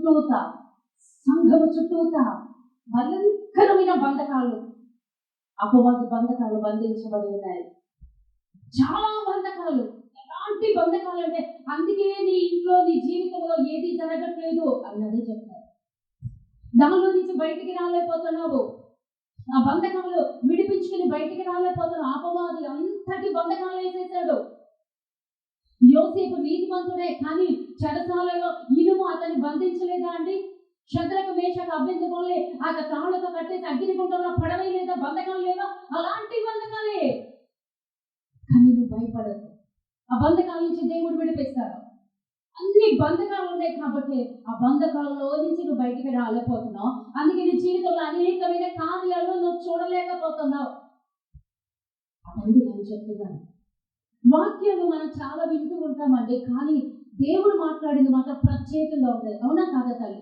చుట్టూత, సంఘము చుట్టూత భయంకరమైన బంధకాలు, అపవాది బంధకాలు బంధించబడి ఉన్నాయి. చాలా బంధకాలు. ఎలాంటి బంధకాలు అంటే అందుకే నీ ఇంట్లో నీ జీవితంలో ఏది జరగట్లేదు అన్నది చెప్తారు. దానిలో నుంచి బయటికి రాలేకపోతున్నావు, ఆ బంధకాలు విడిపించుకుని బయటికి రాలేకపోతున్నావు. అపవాది అంతటి బంధకాలు వేసేసాడు. యోసేపు నీతిమంతుడే, కానీ చెరసాలలో ఇనుము అతన్ని బంధించలేదా అండి? శద్రకు మేషకు అభ్యంతరంలే ఆ తాళ్లతో కట్టేసి అగ్నిగుండంలో పడవేయలేదా? బంధకాలు లేదా? అలాంటి బంధకాలే. కానీ నువ్వు భయపడదు, ఆ బంధకాల నుంచి దేవుడు విడిపిస్తాడు. అన్ని బంధకాలు ఉన్నాయి కాబట్టి ఆ బంధకాలలో నుంచి నువ్వు బయటికి రాలేకపోతున్నావు. అందుకే నీ జీవితంలో అనేకమైన కార్యాలు నువ్వు చూడలేకపోతున్నావు. అదండి నేను చెప్తున్నాను. వాక్యాలు మనం చాలా వింటూ ఉంటామండి, కానీ దేవుడు మాట్లాడింది మాత్రం ప్రత్యేకంగా ఉంటుంది. అవునా కాదా తల్లి?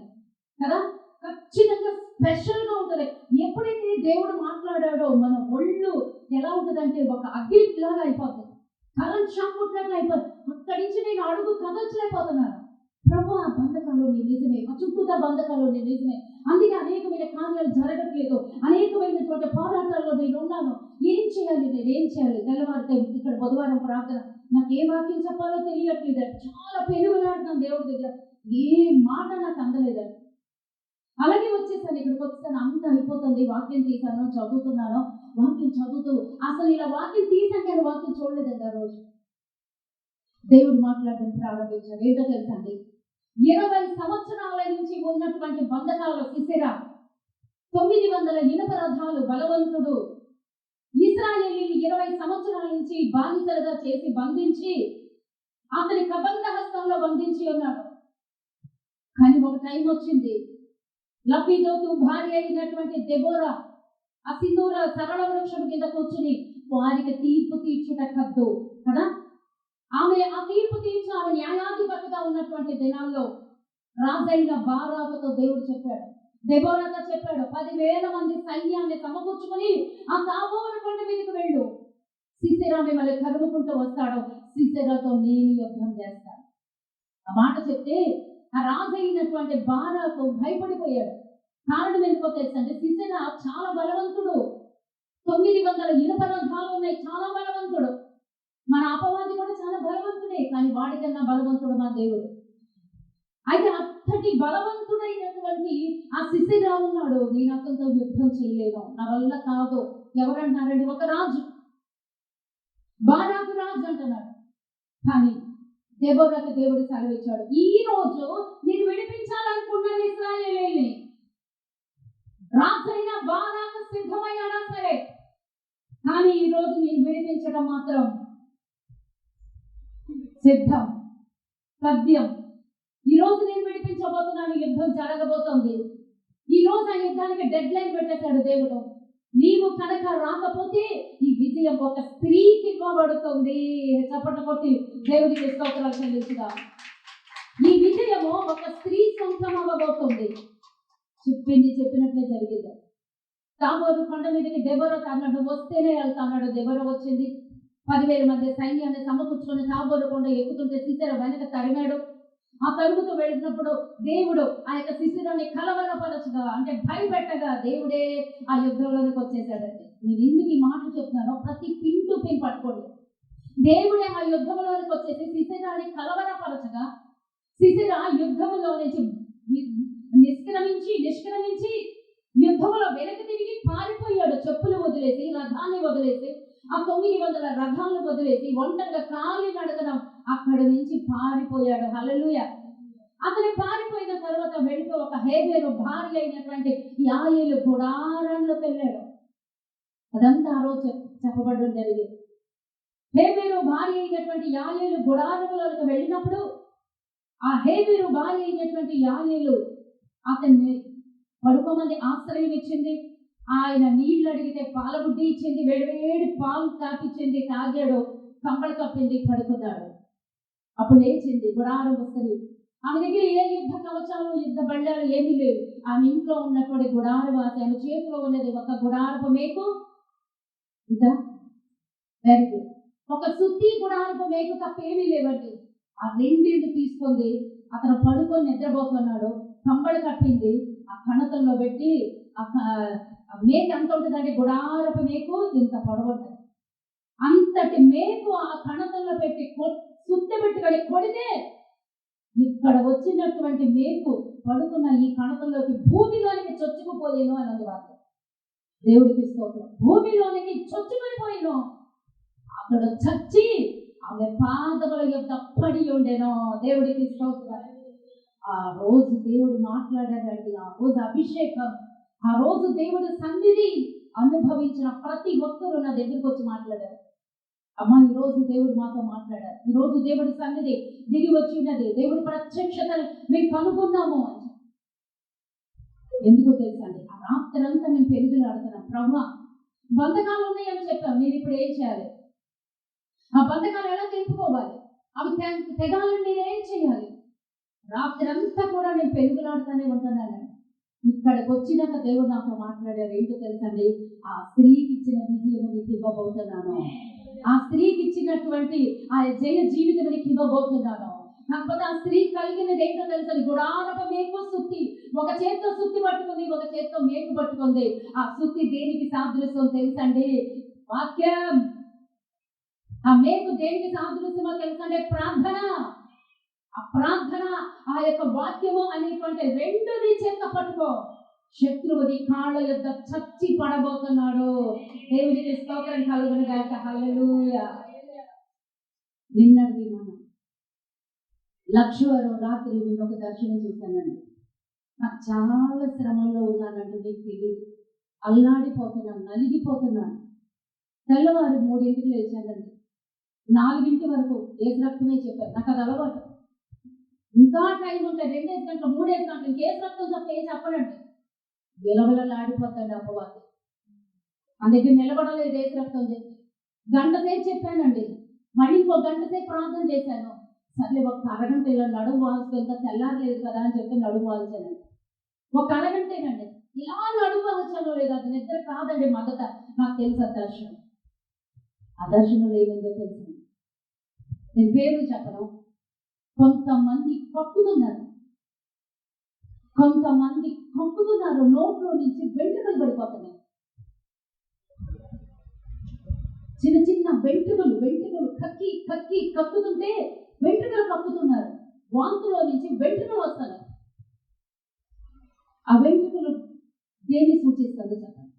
కదా, ఖచ్చితంగా స్పెషల్గా ఉంటుంది. ఎప్పుడైతే దేవుడు మాట్లాడాడో మన ఒళ్ళు ఎలా ఉంటుందంటే ఒక అగ్గిలాగా అయిపోతుంది, కరెంట్ షాక్ కొట్టినట్లు అయిపోతుంది. అక్కడి నుంచి నేను అడుగు కదల్చలేకపోతున్నాను. ప్రభు, ఆ బంధకాలు నీ నిజమే, ఆ చుట్టూతా బంధకాలు నీ నిజమే, అందుకే అనేకమైన కార్యాలు జరగట్లేదు, అనేకమైనటువంటి పోరాటాల్లో నేను ఉన్నాను. ఏం చేయాలి, నేనేం చేయాలి? తెల్లవారితే ఇక్కడ బుధవారం ప్రార్థన, నాకు ఏ వాక్యం చెప్పాలో తెలియట్లేదు. చాలా పెనుగులాడుతాను దేవుడి దగ్గర, ఏ మాట నాకు అందలేదండి. అలాగే వచ్చేసాను, ఇక్కడికి వచ్చేసాను, అంత అయిపోతుంది. వాక్యం తీసాను, చదువుతున్నాను. వాక్యం చదువుతూ అసలు ఇలా వాక్యం తీసాను కానీ వాక్యం చూడలేదండి. ఆ రోజు దేవుడు మాట్లాడడం ప్రారంభించాడు. ఏంటో తెలుసండి, 20 సంవత్సరాల నుంచి ఉన్నటువంటి బంధకాల సిసెరా, 900 ఇనుప రథాలు, బలవంతుడు, ఇశ్రాయేలీయులు 20 సంవత్సరాల నుంచి బానిసలుగా చేసి బంధించి అతని కబంధ హస్తంలో బంధించి ఉన్నాడు. కానీ ఒక టైం వచ్చింది, లపిదోతు భార్య అయినటువంటి దెబోరా ఆ సింధూర సరళ వృక్షం కింద కూర్చుని వారికి తీర్పు తీర్చుట కద్దు కదా, ఆమె ఆ తీర్పు తీర్చి ఆమె న్యాయాధిపతిగా ఉన్నటువంటి దినాల్లో రాజైన బారాకుతో దేవుడు చెప్పాడు, దెబోరాతో చెప్పాడు, 10,000 మంది సైన్యాన్ని సమకూర్చుకుని ఆ తాబోరు కొండ మీదకి వెళ్ళు, సీసెరా మిమ్మల్ని కరుముకుంటూ వస్తాడు, సీసెరాతో నేను యుద్ధం చేస్తాను. ఆ మాట చెప్తే ఆ రాజైనటువంటి బారాకు భయపడిపోయాడు. కారణం ఎందుకో తెలుసంటే, సీసెరా చాలా బలవంతుడు, 900 ఇనుప రథాలు ఉన్నాయి, చాలా బలవంతుడు. మన అపవాది కూడా చాలా బలవంతుడే, కానీ వాడికన్నా బలవంతుడు మా దేవుడు. అయితే అంతటి బలవంతుడైనటువంటి ఆ సిసెరా ఉన్నాడు, నేను అతనితో యుద్ధం చేయలేను, నా వల్ల కాదు. ఎవరంటున్నారండి? ఒక రాజు, బారాకు రాజు అంటున్నాడు. కానీ దెబోరాకు దేవుడు సెలవిచ్చాడు, ఈ రోజు నేను విడిపించాలనుకున్నాను ఇశ్రాయేలీయుల్ని. రాజైన బారాకు సిద్ధమయ్యాడా సరే, కానీ ఈ రోజు నేను విడిపించడం మాత్రం సిద్ధం, సత్యం. ఈ రోజు నేను విడిపించబోతున్నాను, యుద్ధం జరగబోతోంది. ఈ రోజు ఆ యుద్ధానికి డెడ్ లైన్ పెట్టేశాడు దేవుడు. నీవు కనుక రాకపోతే ఈ విజయం ఒక స్త్రీకి ఇవ్వబడుతుంది. చప్పట్లు కొట్టి దేవుడికి స్తోత్రాలు చెల్లించుగా. ఈ విజయము ఒక స్త్రీ సొంతం అవ్వబోతుంది. చెప్పినట్లే జరిగింది. తాబోరు కొండ మీదకి దెబోరా అన్నాడు, వస్తేనే వెళ్తా అన్నాడు. దెబోరా వచ్చింది, 10,000 మంది సైన్యాన్ని సమకూర్చుకొని తాబోరు కొండ ఎక్కుతుంటే సిసెరా వెనక తరిమాడు. ఆ తరుగుతూ వెళ్ళినప్పుడు దేవుడు ఆ యొక్క సిసెరాని కలవరపరచగా, అంటే భయపెట్టగా దేవుడే ఆ యుద్ధంలోనికి వచ్చేసాడండి. నేను ఎందుకు ఈ మాట చెప్తున్నానో ప్రతి పిన్ పట్టుకోండి. దేవుడే ఆ యుద్ధంలోనికి వచ్చేసి సిసెరాని కలవరపరచగా, సిసెరా యుద్ధంలో నుంచి నిష్క్రమించి యుద్ధంలో వెనక్కి తిరిగి పారిపోయాడు. చెప్పులు వదిలేసి, రథాన్ని వదిలేసి, ఆ 900 రథాలను వదిలేసి ఒంటరిగా కాలి నడకడం అక్కడి నుంచి పారిపోయాడు. హల్లెలూయా. అతను పారిపోయిన తర్వాత వెళ్ళిపోయి ఒక హేబెరు భార్య అయినటువంటి యాయేలు గుడారంలోకి వెళ్ళాడు. అదంతా ఆ రోజు చెప్పబడడం జరిగింది. హేబెరు భార్య అయినటువంటి యాయేలు గుడారంలోకి వెళ్ళినప్పుడు ఆ హేబెరు భార్య అయినటువంటి యాయేలు అతన్ని పడుకోమని ఆశ్రయం ఇచ్చింది. ఆయన నీళ్లు అడిగితే పాలబుడ్డి ఇచ్చింది, వేడివేడి పాలు కాపిచ్చింది, తాగాడు, కంబళ కప్పింది, పడుకున్నాడు. అప్పుడు లేచింది, గుడారం వస్తుంది. ఆమె దగ్గర ఏ యుద్ధ కవచాలు, యుద్ధ బళ్ళాలు ఏమీ లేవు. ఆమె ఇంట్లో ఉన్నటువంటి గుడారం, ఆమె చేతిలో ఉన్నది ఒక గుడారపు మేకు, ఇదా వెరీ గుడ్, ఒక సుత్తి గుడారపు మేకు తప్ప ఏమీ లేవండి. ఆ రెండింటి తీసుకుంది, అతను పడుకొని నిద్రపోతున్నాడు. కంబళి కట్టింది, ఆ కణతంలో పెట్టి మేకు ఎంత ఉంటుందంటే గుడారపు మేకు ఇంత పొడవుంటుంది. అంతటి మేకు ఆ కణతంలో పెట్టి సుత్తి పెట్టుకొని కొడితే ఇక్కడ వచ్చినటువంటి మేకు పడుకున్న ఈ కణతంలోకి భూమిలోనికి చొచ్చుకుపోయేను అని ఉంది వాక్యం. దేవుడికి స్తోత్రం. భూమిలోనికి చొచ్చుకొని పోయేను. అక్కడ చచ్చి ఆమె పాదముల యొక్క పడి ఉండేనో. దేవుడికి స్తోత్రం. ఆ రోజు దేవుడు మాట్లాడాడండి. ఆ రోజు అభిషేకం, ఆ రోజు దేవుడి సన్నిధి అనుభవించిన ప్రతి ఒక్కరు నా దగ్గరికి వచ్చి మాట్లాడారు. అమ్మ, ఈ రోజు దేవుడు మాతో మాట్లాడారు. ఈ రోజు దేవుడి సన్నిధి దిగి వచ్చినది, దేవుడి ప్రత్యక్షతను మేము కనుగొన్నాము అని. ఎందుకో తెలుసండి, ఆ రాత్రంతా మేము పెరుగులాడుతున్నాం. ప్రభువా, బంధకాలు ఉన్నాయని చెప్పాం, నేను ఇప్పుడు ఏం చేయాలి? ఆ బంధకాలు ఎలా తెలుపుకోవాలి? అవి తెగాలని నేనేం చేయాలి? రాత్రి అంతా కూడా నేను పెరుగులాడుతూనే ఉంటున్నాను. ఇక్కడికి వచ్చినాక దేవుడు నాతో మాట్లాడారు. ఏంటో తెలుసండి, ఆ స్త్రీకి ఇచ్చిన విజయం నీకు ఇవ్వబోతున్నాను. ఆ స్త్రీకి ఇచ్చినటువంటి ఆ జయ జీవితం నీకు ఇవ్వబోతున్నాను. కాకపోతే ఆ స్త్రీ కలిగినది ఏంటో తెలుసండి, గుడారపు మేకు సుత్తి. ఒక చేత్తో సుత్తి పట్టుకుంది, ఒక చేత్తో మేకు పట్టుకుంది. ఆ సుత్తి దేనికి సాదృశ్యం తెలుసండి? వాక్యం. ఆ మేకు దేనికి సాదృశ్యమో తెలుసండి? ప్రార్థన. ఆ ప్రార్థన, ఆ యొక్క వాక్యము అనేటువంటి రెండు నీ చేత పట్టుకో. శత్రువుని కాళ్ళ యొద్ద చచ్చి పడబోతున్నాడు. దేవునికి స్తోత్రం కలుగును గాక. హల్లెలూయా. నిన్నటి దినం లక్షవారం రాత్రి నేను ఒక దర్శనం చూశానండి. నాకు చాలా శ్రమంలో ఉన్నానండి, మీకు తెలియదు. అల్లాడిపోతున్నాను, నలిగిపోతున్నాను. తెల్లవారు 3ంటికి లేచానండి. 4 వరకు ఏసు రక్తమే చెప్పారు. నాకు అది అలవాటు. ఇంకా టైం ఉంటే 2 గంటలు 3 గంటలు ఇంకేసు రక్తం చెప్తే ఏం చెప్పడండి. విలవిలలాడిపోతాడు అపవాది. అందుకే నిలబడలేదు ఏసు రక్తం చెప్పి. గంట సేపు చెప్పానండి. మళ్ళీ ఇంకో గంట సేపు ప్రార్థన చేశాను. సర్లే ఒక అరగంట ఇలా నడుము వాల్చి, ఇంకా తెల్లారలేదు కదా అని చెప్పి నడుము వాల్చానండి. ఒక అరగంటేనండి. ఇలా నడుము వాల్చానో లేదు, అది నిద్ర కాదండి. మొదట నాకు తెలుసు ఆ దర్శనం. ఆ దర్శనం ఏమైందో తెలుసు. నేను పేరు చెప్పను. కొంతమంది కక్కుతున్నారు, కొంతమంది కక్కుతున్నారు. నోట్లో నుంచి వెంట్రుకలు పడిపోతున్నాయి. చిన్న చిన్న వెంట్రుకలు కక్కి కక్కి కక్కుతుంటే వెంట్రుకలు కక్కుతున్నారు. వాంతులో నుంచి వెంట్రుకలు వస్తున్నాయి. ఆ వెంట్రుకలు దేన్ని సూచిస్తుంది చెప్పండి?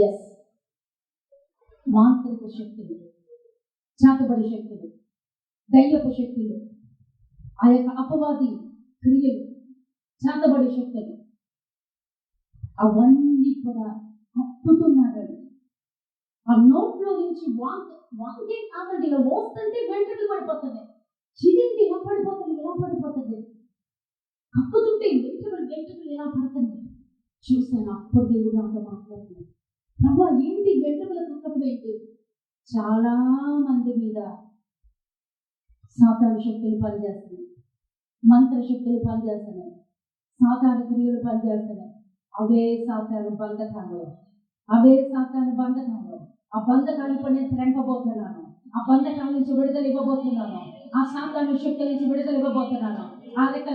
ఎస్, మాంత్రిక శక్తులు, చాతబడి శక్తులు, దయ్యపు శక్తులు, ఆ యొక్క అపవాది క్రియలు, చాతబడి శక్తులు, అవన్నీ కూడా కప్పుతున్నారండి. ఆ నోట్లో నుంచి వాంతి కాదండి, ఇలా మోస్తుంటే వెంట్రుకలు పడిపోతున్నాయి. చిదింటి ఎలా పడిపోతుంది, కప్పుతుంటే వెంట్రుకలు ఎలా పడుతుంది చూశాను. అప్పుడు దేవుడు నాతో మాట్లాడుతున్నాడు. ప్రభా, ఏంటి వెంట్రుకలు కక్కడం ఏంటి? చాలా మంది మీద సాతాను శక్తులు పనిచేస్తున్నాయి, మంత్ర శక్తులు పనిచేస్తున్నాయి, సాతాను క్రియలు పనిచేస్తున్నాయి. అవే సాతాను బంధకాలు. ఆ బంధకాలు ఇప్పుడు నేను తెంపబోతున్నాను. ఆ బంధకాల నుంచి విడుదల ఇవ్వబోతున్నాను. ఆ సాతాను శక్తుల నుంచి విడుదల ఇవ్వబోతున్నాను. ఆ యొక్క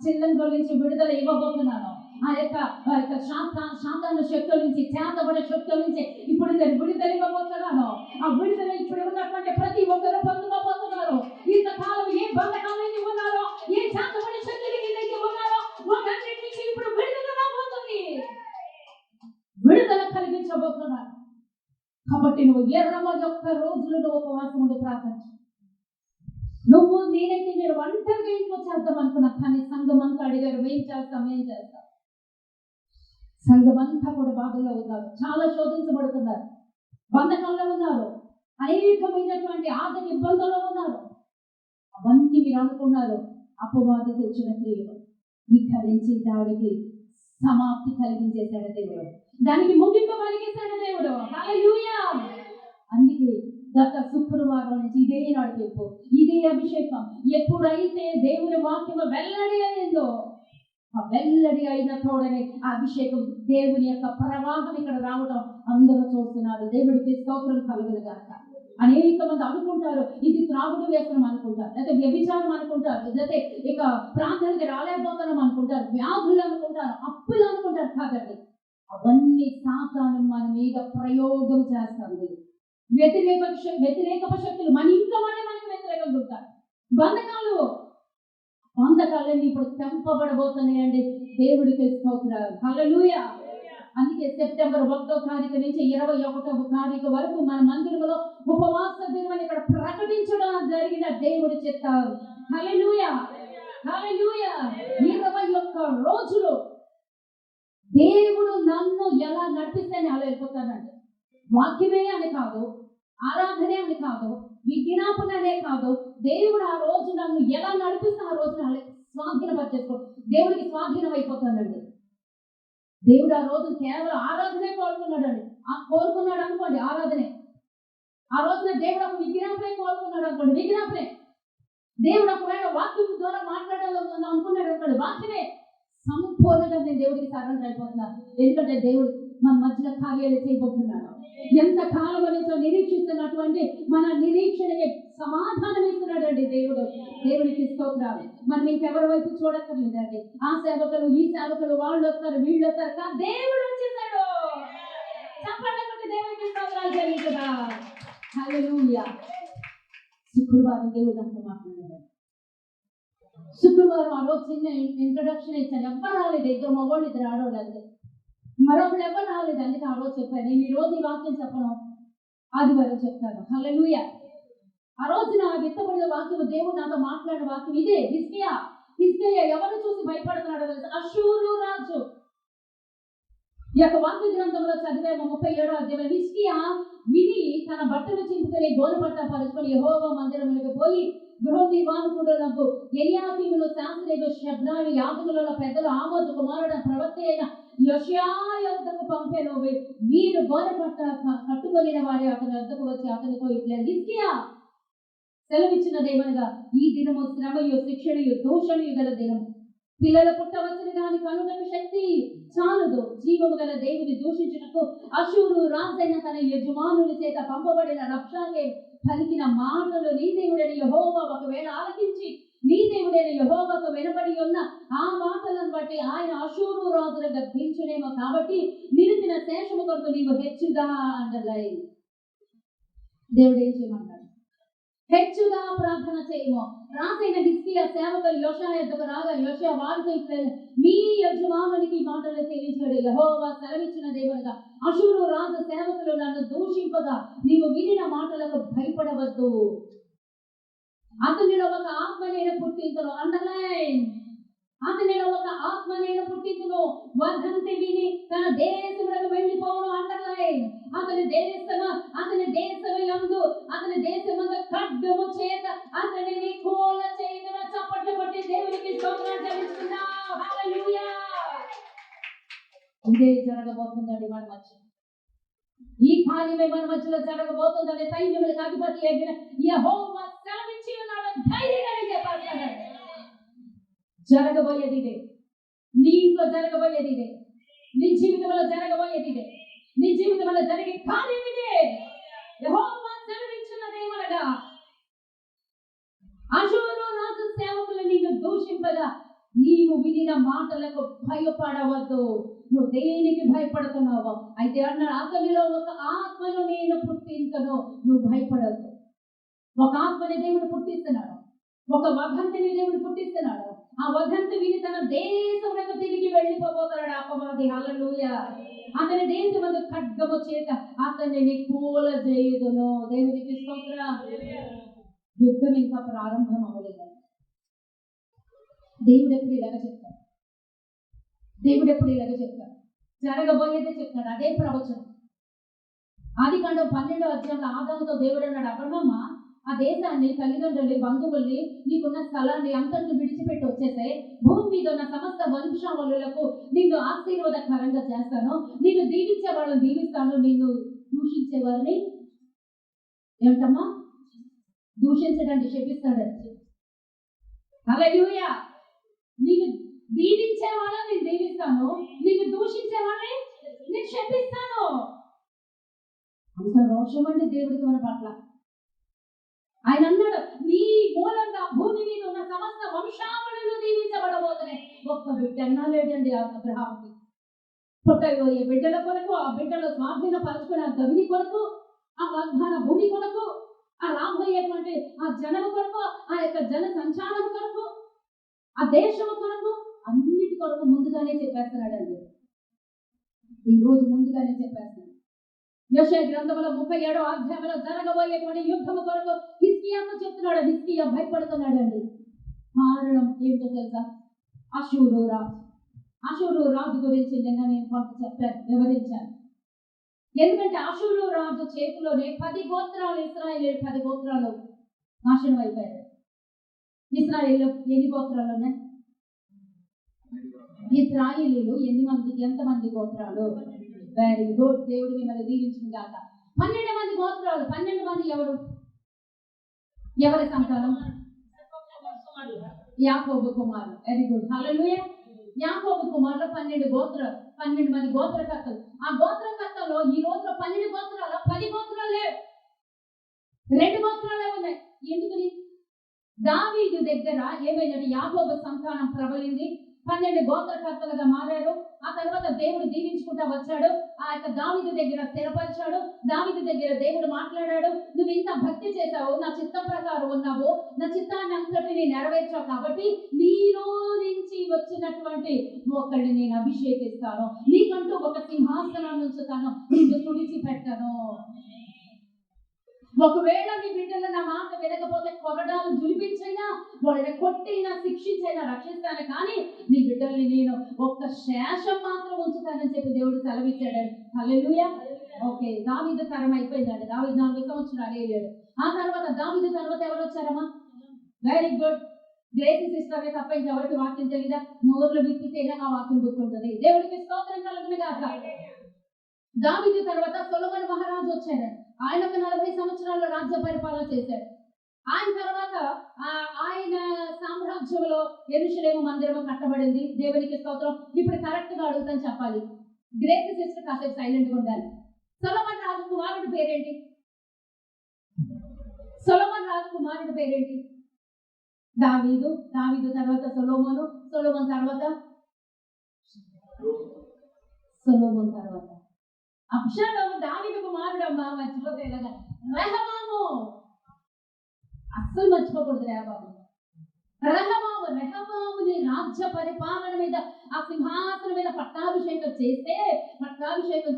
చిల్లంగుల నుంచి విడుదల ఇవ్వబోతున్నాను. ఆ యొక్క సాతాను శక్తుల నుంచి, చేతబడే శక్తుల నుంచి ఇప్పుడు నేను విడుదల ఇవ్వబోతున్నాను. ఆ విడుదల ఇప్పుడు ఉన్నటువంటి ప్రతి ఒక్కరు పొందుకోబోతున్నారు. ఇంతకాలం ఏ బంధకాలైతే ఉన్నారో, ఏ చేతబడే శక్తులకి ఉన్నారో, వాటన్నిటి నుంచి ఇప్పుడు విడుదల రాబోతుంది, విడుదల కలిగించబోతున్నాను. కాబట్టి నువ్వు 21 రోజులు నువ్వు ఉపవాసం ఉండి ప్రార్థించు. నేను ఒంటరిగా ఇంట్లో చేద్దాం అనుకున్నా, కానీ సంఘం అంతా అడిగారు, ఏం చేస్తాం. సంఘం అంతా కూడా బాధల్లో ఉన్నారు, చాలా శోధించబడుతున్నారు, బంధకంలో ఉన్నారు, అనేకమైనటువంటి ఆర్థిక ఇబ్బందుల్లో ఉన్నారు. అవన్నీ మీరు అనుకున్నారు అపవాది తెచ్చిన క్రియలు. ఇక్కడి నుంచి దానికి సమాప్తి కలిగించేశాడు దేవుడు, దానికి ముగింపు కలిగించాడు దేవుడు. హల్లెలూయా. అందుకే గత శుక్రవారం నుంచి ఇదే నడిపింపు, ఇదే అభిషేకం. ఎప్పుడైతే దేవుని వాక్యం వెల్లడి అయిందో, ఆ వెల్లడి అయిన తోడనే ఆ అభిషేకం, దేవుని యొక్క ప్రవాహం ఇక్కడ రావడం అందరూ చూస్తున్నారు. దేవుడికి స్తోత్రం కలుగును గాక. అనేక మంది అనుకుంటారు ఇది త్రాగుడు వ్యసనం అనుకుంటారు, లేకపోతే వ్యభిచారం అనుకుంటారు, లేకపోతే ఇక ప్రార్థనకి రాలేకపోతున్నాం అనుకుంటారు, వ్యాధులు అనుకుంటారు, అప్పులు అనుకుంటారు. కాదండి, అవన్నీ సాతాను మన మీద ప్రయోగం చేస్తుంది. వ్యతిరేక శక్తులు మన ఇంట్లో వాళ్ళే మనకి వ్యతిరేకంగా ఉంటారు. బంధకాలన్నీ ఇప్పుడు తెంపబడబోతున్నాయండి. దేవుడికి స్తోత్రాలు. హల్లెలూయా. అందుకే సెప్టెంబర్ 1వ తారీఖు నుంచి 21వ తారీఖు వరకు మన మందిరంలో ఉపవాస దినం ఇక్కడ ప్రకటించడం జరిగిన దేవుడి చిత్తం. హల్లెలూయా, హల్లెలూయా. 21 రోజులు దేవుడు నన్ను ఎలా నడిపిస్తేనే అలా వెళ్ళిపోతానండి. వాక్యమే అని కాదు, ఆరాధనే అని కాదు, విజ్ఞాపననే కాదు, దేవుడు ఆ రోజు నన్ను ఎలా నడిపిస్తే ఆ రోజు అలా స్వాధీనపరిచేసుకో, దేవుడికి స్వాధీనం అయిపోతానండి. దేవుడు ఆ రోజు కేవలం ఆరాధనే కోరుకున్నాడు అనుకోండి, ఆరాధనే. ఆ రోజున దేవుడు ఒక విజ్ఞాపనే కోరుకున్నాడు అనుకోండి, విజ్ఞాపనే. దేవుడు ఒకవేళ వాక్యం ద్వారా మాట్లాడాలని అనుకున్నాడు అనుకోండి, వాక్యమే. సంపూర్ణంగా నేను దేవుడికి సరెండర్ అయిపోతున్నాను. ఎందుకంటే దేవుడు మన మధ్యలో కార్యాలు చేయబోతున్నాడు. ఎంత కాలం నుంచో నిరీక్షిస్తున్నటువంటి మన నిరీక్షణకి సమాధానం ఇస్తున్నాడండి దేవుడు. దేవుడికి స్తోత్రాలు. మనం ఇంకెవరి వైపు చూడక్కర్లేదండి. ఆ సేవకులు, ఈ సేవకులు, వాళ్ళు వస్తారు, వీళ్ళు వస్తారు, దేవుడు వచ్చేసాడు. చెప్పండి, దేవుడికి స్తోత్రాలు చెల్లించదా. హల్లెలూయా. శుక్రవారం దేవుడు అంతా మాట్లాడాడు. శుక్రవారం ఆ రోజు చిన్న ఇంట్రొడక్షన్ ఇచ్చాను. ఎవ్వరు రాలేదు, ఇద్దరు మగవాళ్ళు, ఇద్దరు ఆడవాళ్ళు. అంతే, మరొకరు ఎవరు రాలేదు. అందుకే ఆ రోజు చెప్పాను. నేను ఈ రోజు ఈ వాక్యం చెప్పను, ఆదివారం చెప్తాను. హల్లెలూయా. ఆ రోజున విత్తబడిన వాక్యం, దేవుడు నాతో మాట్లాడిన వాక్యం ఇదే. హిజ్కియా ఎవరు చూసి భయపడుతున్నాడో తెలుసు? అష్షూరు రాజు. ఈ యొక్క వాక్య గ్రంథంలో చదివేమో 37వ అధ్యాయంలో హిజ్కియా విని తన బట్టలు చింపుకొని గోనెపట్ట పరుచుకొని యెహోవా మందిరమునకు పోయి గృహ నిర్వాహకులకు ఎలియాకీమును, శాస్త్రులు, శబ్దాలు, యాజకుల పెద్దలు, ఆమోదు కుమారుడు ప్రవక్త అయిన యోషియా యొద్దకు పంపెను. వీరు గోనెపట్ట కట్టుకొనిన వారి అతని వద్దకు వచ్చి అతనితో ఇట్లా, హిజ్కియా సెలవిచ్చినదేమనగా, ఈ దినము శ్రమయు, శిక్షణయు, దూషణయు గల దినము. పిల్లలు పుట్టవచ్చును గాని కనుగొని శక్తి చాలదు. జీవము గల దేవుని దూషించుటకు అష్షూరు రాజైన తన యజమానుని చేత పంపబడిన రబ్షాకే పలికిన మాటలు నీ దేవుడైన యెహోవా ఒకవేళ ఆలకించి నీ దేవుడైన యెహోవాకు వినబడి ఉన్న ఆ మాటలను బట్టి ఆయన అష్షూరు రాజును గద్దించునేమో. కాబట్టి నిలిచిన శేషము కొరకు నీవు హెచ్చుగా అండర్లైన్. దేవుడు ఏం చేయమంటాడు? హెచ్చుగా ప్రార్థన చేయము. రాజైన హిజ్కియా సేవకులు యోషియా యొద్దకు రాగా యోషియా వారితో ఇట్లా, మీ యజమానునికి మాటలు తెలియచాడు. యెహోవా సెలవిచ్చినదేమనగా, అష్షూరు రాజు సేవకులు నన్ను దూషింపగా నీవు వినిన మాటలకు భయపడవద్దు. అతనిలో ఒక ఆత్మ నేను పుట్టింతును. అండర్లైన్. అతనిలో ఒక ఆత్మ నేను పుట్టింతును. వదంతి విని తన దేశములకు వెళ్ళిపోవను. అండర్లైన్. అతని దేశము యందు అతని దేశమందు ఖడ్గము చేత అతనిని కూల చేయుదును. చప్పట్లు కొట్టి దేవునికి స్తోత్రం చెల్లిస్తున్నాం. హల్లెలూయా. ఇదే జరగబోతుందండి మన మధ్య. ఈ కార్యమే మన మధ్యలో జరగబోతుందని సైన్యములకు అధిపతి అయిన యెహోవా సెలవిచ్చి ఉన్నాడు. ధైర్యంగా చెప్పాలి. జరగబోయేది ఇదే. నీ ఇంట్లో జరగబోయేది ఇదే. నీ జీవితంలో జరగబోయేది ఇదే. నీ జీవితంలో జరిగే కార్యం ఇదే. యెహోవా సెలవిచ్చినదేమనగా, అష్షూరు రాజు సేవకులు నిన్ను దూషింపగా నీవు వినిన మాటలకు భయపడవద్దు. నువ్వు దేనికి భయపడుతున్నావు? అయితే అన్నాడు, అతనిలో ఒక ఆత్మను నేను పుట్టించను. నువ్వు భయపడద్దు. ఒక ఆత్మని దేవుడు పుట్టిస్తున్నాడు. ఒక వదంతిని దేవుడు పుట్టిస్తున్నాడు. ఆ వదంతి విని తన దేశమునకు తిరిగి వెళ్ళిపోతాడు అపవాది. హల్లెలూయా. అతని దేశమందు ఖడ్గము చేత అతనిని కూల చేయుదును. దేవునికి స్తోత్రం. యుద్ధం ఇంకా ప్రారంభం అవ్వలేదు. దేవుడు ఎప్పుడు ఇలాగ చెప్తాడు. జరగబోయేదే చెప్తాడు. అదే ప్రవచనం. ఆదికాండం 12వ అధ్యాయంలో ఆదాముతో దేవుడు అన్నాడు, అబ్రహ్మ ఆ దేశాన్ని, తల్లిదండ్రుల్ని, బంధువుల్ని, నీకున్న స్థలాన్ని అంతటిని విడిచిపెట్టి వచ్చేసాయి. భూమి మీద ఉన్న సమస్త వంశావళులకు నిన్ను ఆశీర్వాదకరంగా చేస్తాను. నిన్ను దీవించే వాళ్ళని దీవిస్తాను. నిన్ను దూషించే వారిని ఏమిటమ్మా? దూషించడానికి శపిస్తాడు. హల్లెలూయా. నిన్ను దీవించే వాళ్ళని నేను దీవిస్తాను, నిన్ను దూషించే వాళ్ళని నేను శపిస్తాను. అంత రోషమండి దేవుడికి మన పట్ల. ఆయన అన్నాడు, నీ మూలంగా భూమి మీద ఉన్న సమస్త వంశావళులు దీవించబడబోతున్నాయి. ఒక్క బిడ్డ అన్నా లేడండి అబ్రహాముకి. పుట్టబోయే బిడ్డల కొరకు, ఆ బిడ్డలు స్వాధీనపరచుకునే ఆ గవిని కొరకు, ఆ వాగ్దాన భూమి కొరకు, ఆ రాబోయేటువంటి ఆ జనము కొరకు, ఆ యొక్క జన సంచారం కొరకు, ఆ దేశము కొరకు, అన్నిటి కొరకు ముందుగానే చెప్పేస్తున్నాడండి. ఈ రోజు ముందుగానే చెప్పేస్తున్నాడు. యెషయా గ్రంథంలో 37వ అధ్యాయంలో జరగబోయేటువంటి యుద్ధము కొరకు హిజ్కియాతో చెప్తున్నాడు. హిజ్కియా భయపడుతున్నాడండి. కారణం ఏంటో తెలుసా? అషూరు రాజు. అషూరు రాజు గురించి నిన్న నేను కొంత చెప్పాను, వివరించాను. ఎందుకంటే అషూరు రాజు చేతిలోనే 10 గోత్రాలు, ఇశ్రాయేలు 10 గోత్రాలు నాశనం అయిపోయారు. ఇశ్రాయేల్లో ఎన్ని గోత్రాలు ఉన్నాయి? ఇశ్రాయేలీలు ఎంతమంది గోత్రాలు? Very good. దేవుడు మిమ్మల్ని దీవించిన గాక. 12 మంది గోత్రాలు. 12 మంది ఎవరి సంతానం? యాకోబు కుమారులు. Very good. హల్లెలూయా. యాకోబు కుమారులు 12 మంది గోత్రకర్తలు. ఆ గోత్రకర్తల్లో ఈ రోజులో 12 గోత్రాలు, 10 గోత్రాలు లేవు, 2 గోత్రాలే ఉన్నాయి. ఎందుకని? దావీదు దగ్గర ఏమైందంటే యాకోబు సంతానం ప్రబలింది. 12 గోత్రకర్తలుగా మారారు. ఆ తర్వాత దేవుడు దీవించుకుంటా వచ్చాడు. ఆ యొక్క దావీదు దగ్గర స్థిరపరిచాడు. దావీదు దగ్గర దేవుడు మాట్లాడాడు, నువ్వు ఇంత భక్తి చేశావు, నా చిత్తం ప్రకారం ఉన్నావు, నా చిత్తాన్ని అంతటిని నెరవేర్చావు, కాబట్టి నీలో నుంచి వచ్చినటువంటి ఒకరిని నేను అభిషేకిస్తాను, నీకంటూ ఒక సింహాసనాన్ని ఉంచుతాను, నిన్ను తుడిచిపెట్టను. ఒకవేళ నీ బిడ్డలు నా మాట వినకపోతే కొరడాలు జులిపించైనా, వాళ్ళని కొట్టైనా, శిక్షించైనా రక్షిస్తాను, కానీ నీ బిడ్డల్ని నేను ఒక్క శేషం మాత్రం ఉంచుతానని చెప్పి దేవుడు సెలవిచ్చాడు. హల్లెలూయా. ఓకే, దావీదు తరం అయిపోయిందండి. దావీదు 40 సంవత్సరాలు ఏలాడు. ఆ తర్వాత దావీదు తర్వాత ఎవరు వచ్చారమ్మా? Very good. గ్రేసీ సిస్టరే తప్ప ఇంకెవరికి వాక్యం తెలీదా? నోరులు విప్పితేనే ఆ వాక్యం గుర్తుంటుంది. దేవుడికి స్తోత్రం కలుగును గాక. దావీదు తర్వాత సొలొమోను మహారాజు వచ్చాడు. ఆయన ఒక 40 సంవత్సరాలు రాజ్య పరిపాలన చేశాడు. ఆయన తర్వాత ఆయన సామ్రాజ్యంలో యెరూషలేము మందిరము కట్టబడింది. దేవునికి స్తోత్రం. ఇప్పుడు కరెక్ట్ గా అడుగుతాను, చెప్పాలి. గ్రేసీ సిస్టర్ కాసేపు సైలెంట్ గా ఉండాలి. సొలొమోను రాజు కుమారుడు పేరేంటి? సొలొమోను రాజు కుమారుడు పేరేంటి? దావీదు. దావీదు తర్వాత సొలొమోను. సొలొమోను తర్వాత అబ్షాలోము దావీదు కుమారుడమ్మా, మర్చిపోతే ఎలాగా? రెహబాము. అస్సలు మర్చిపోకూడదు రెహబాము. రెహబాముని రాజ్య పరిపాలన మీద, ఆ సింహాసనం మీద పట్టాభిషేకం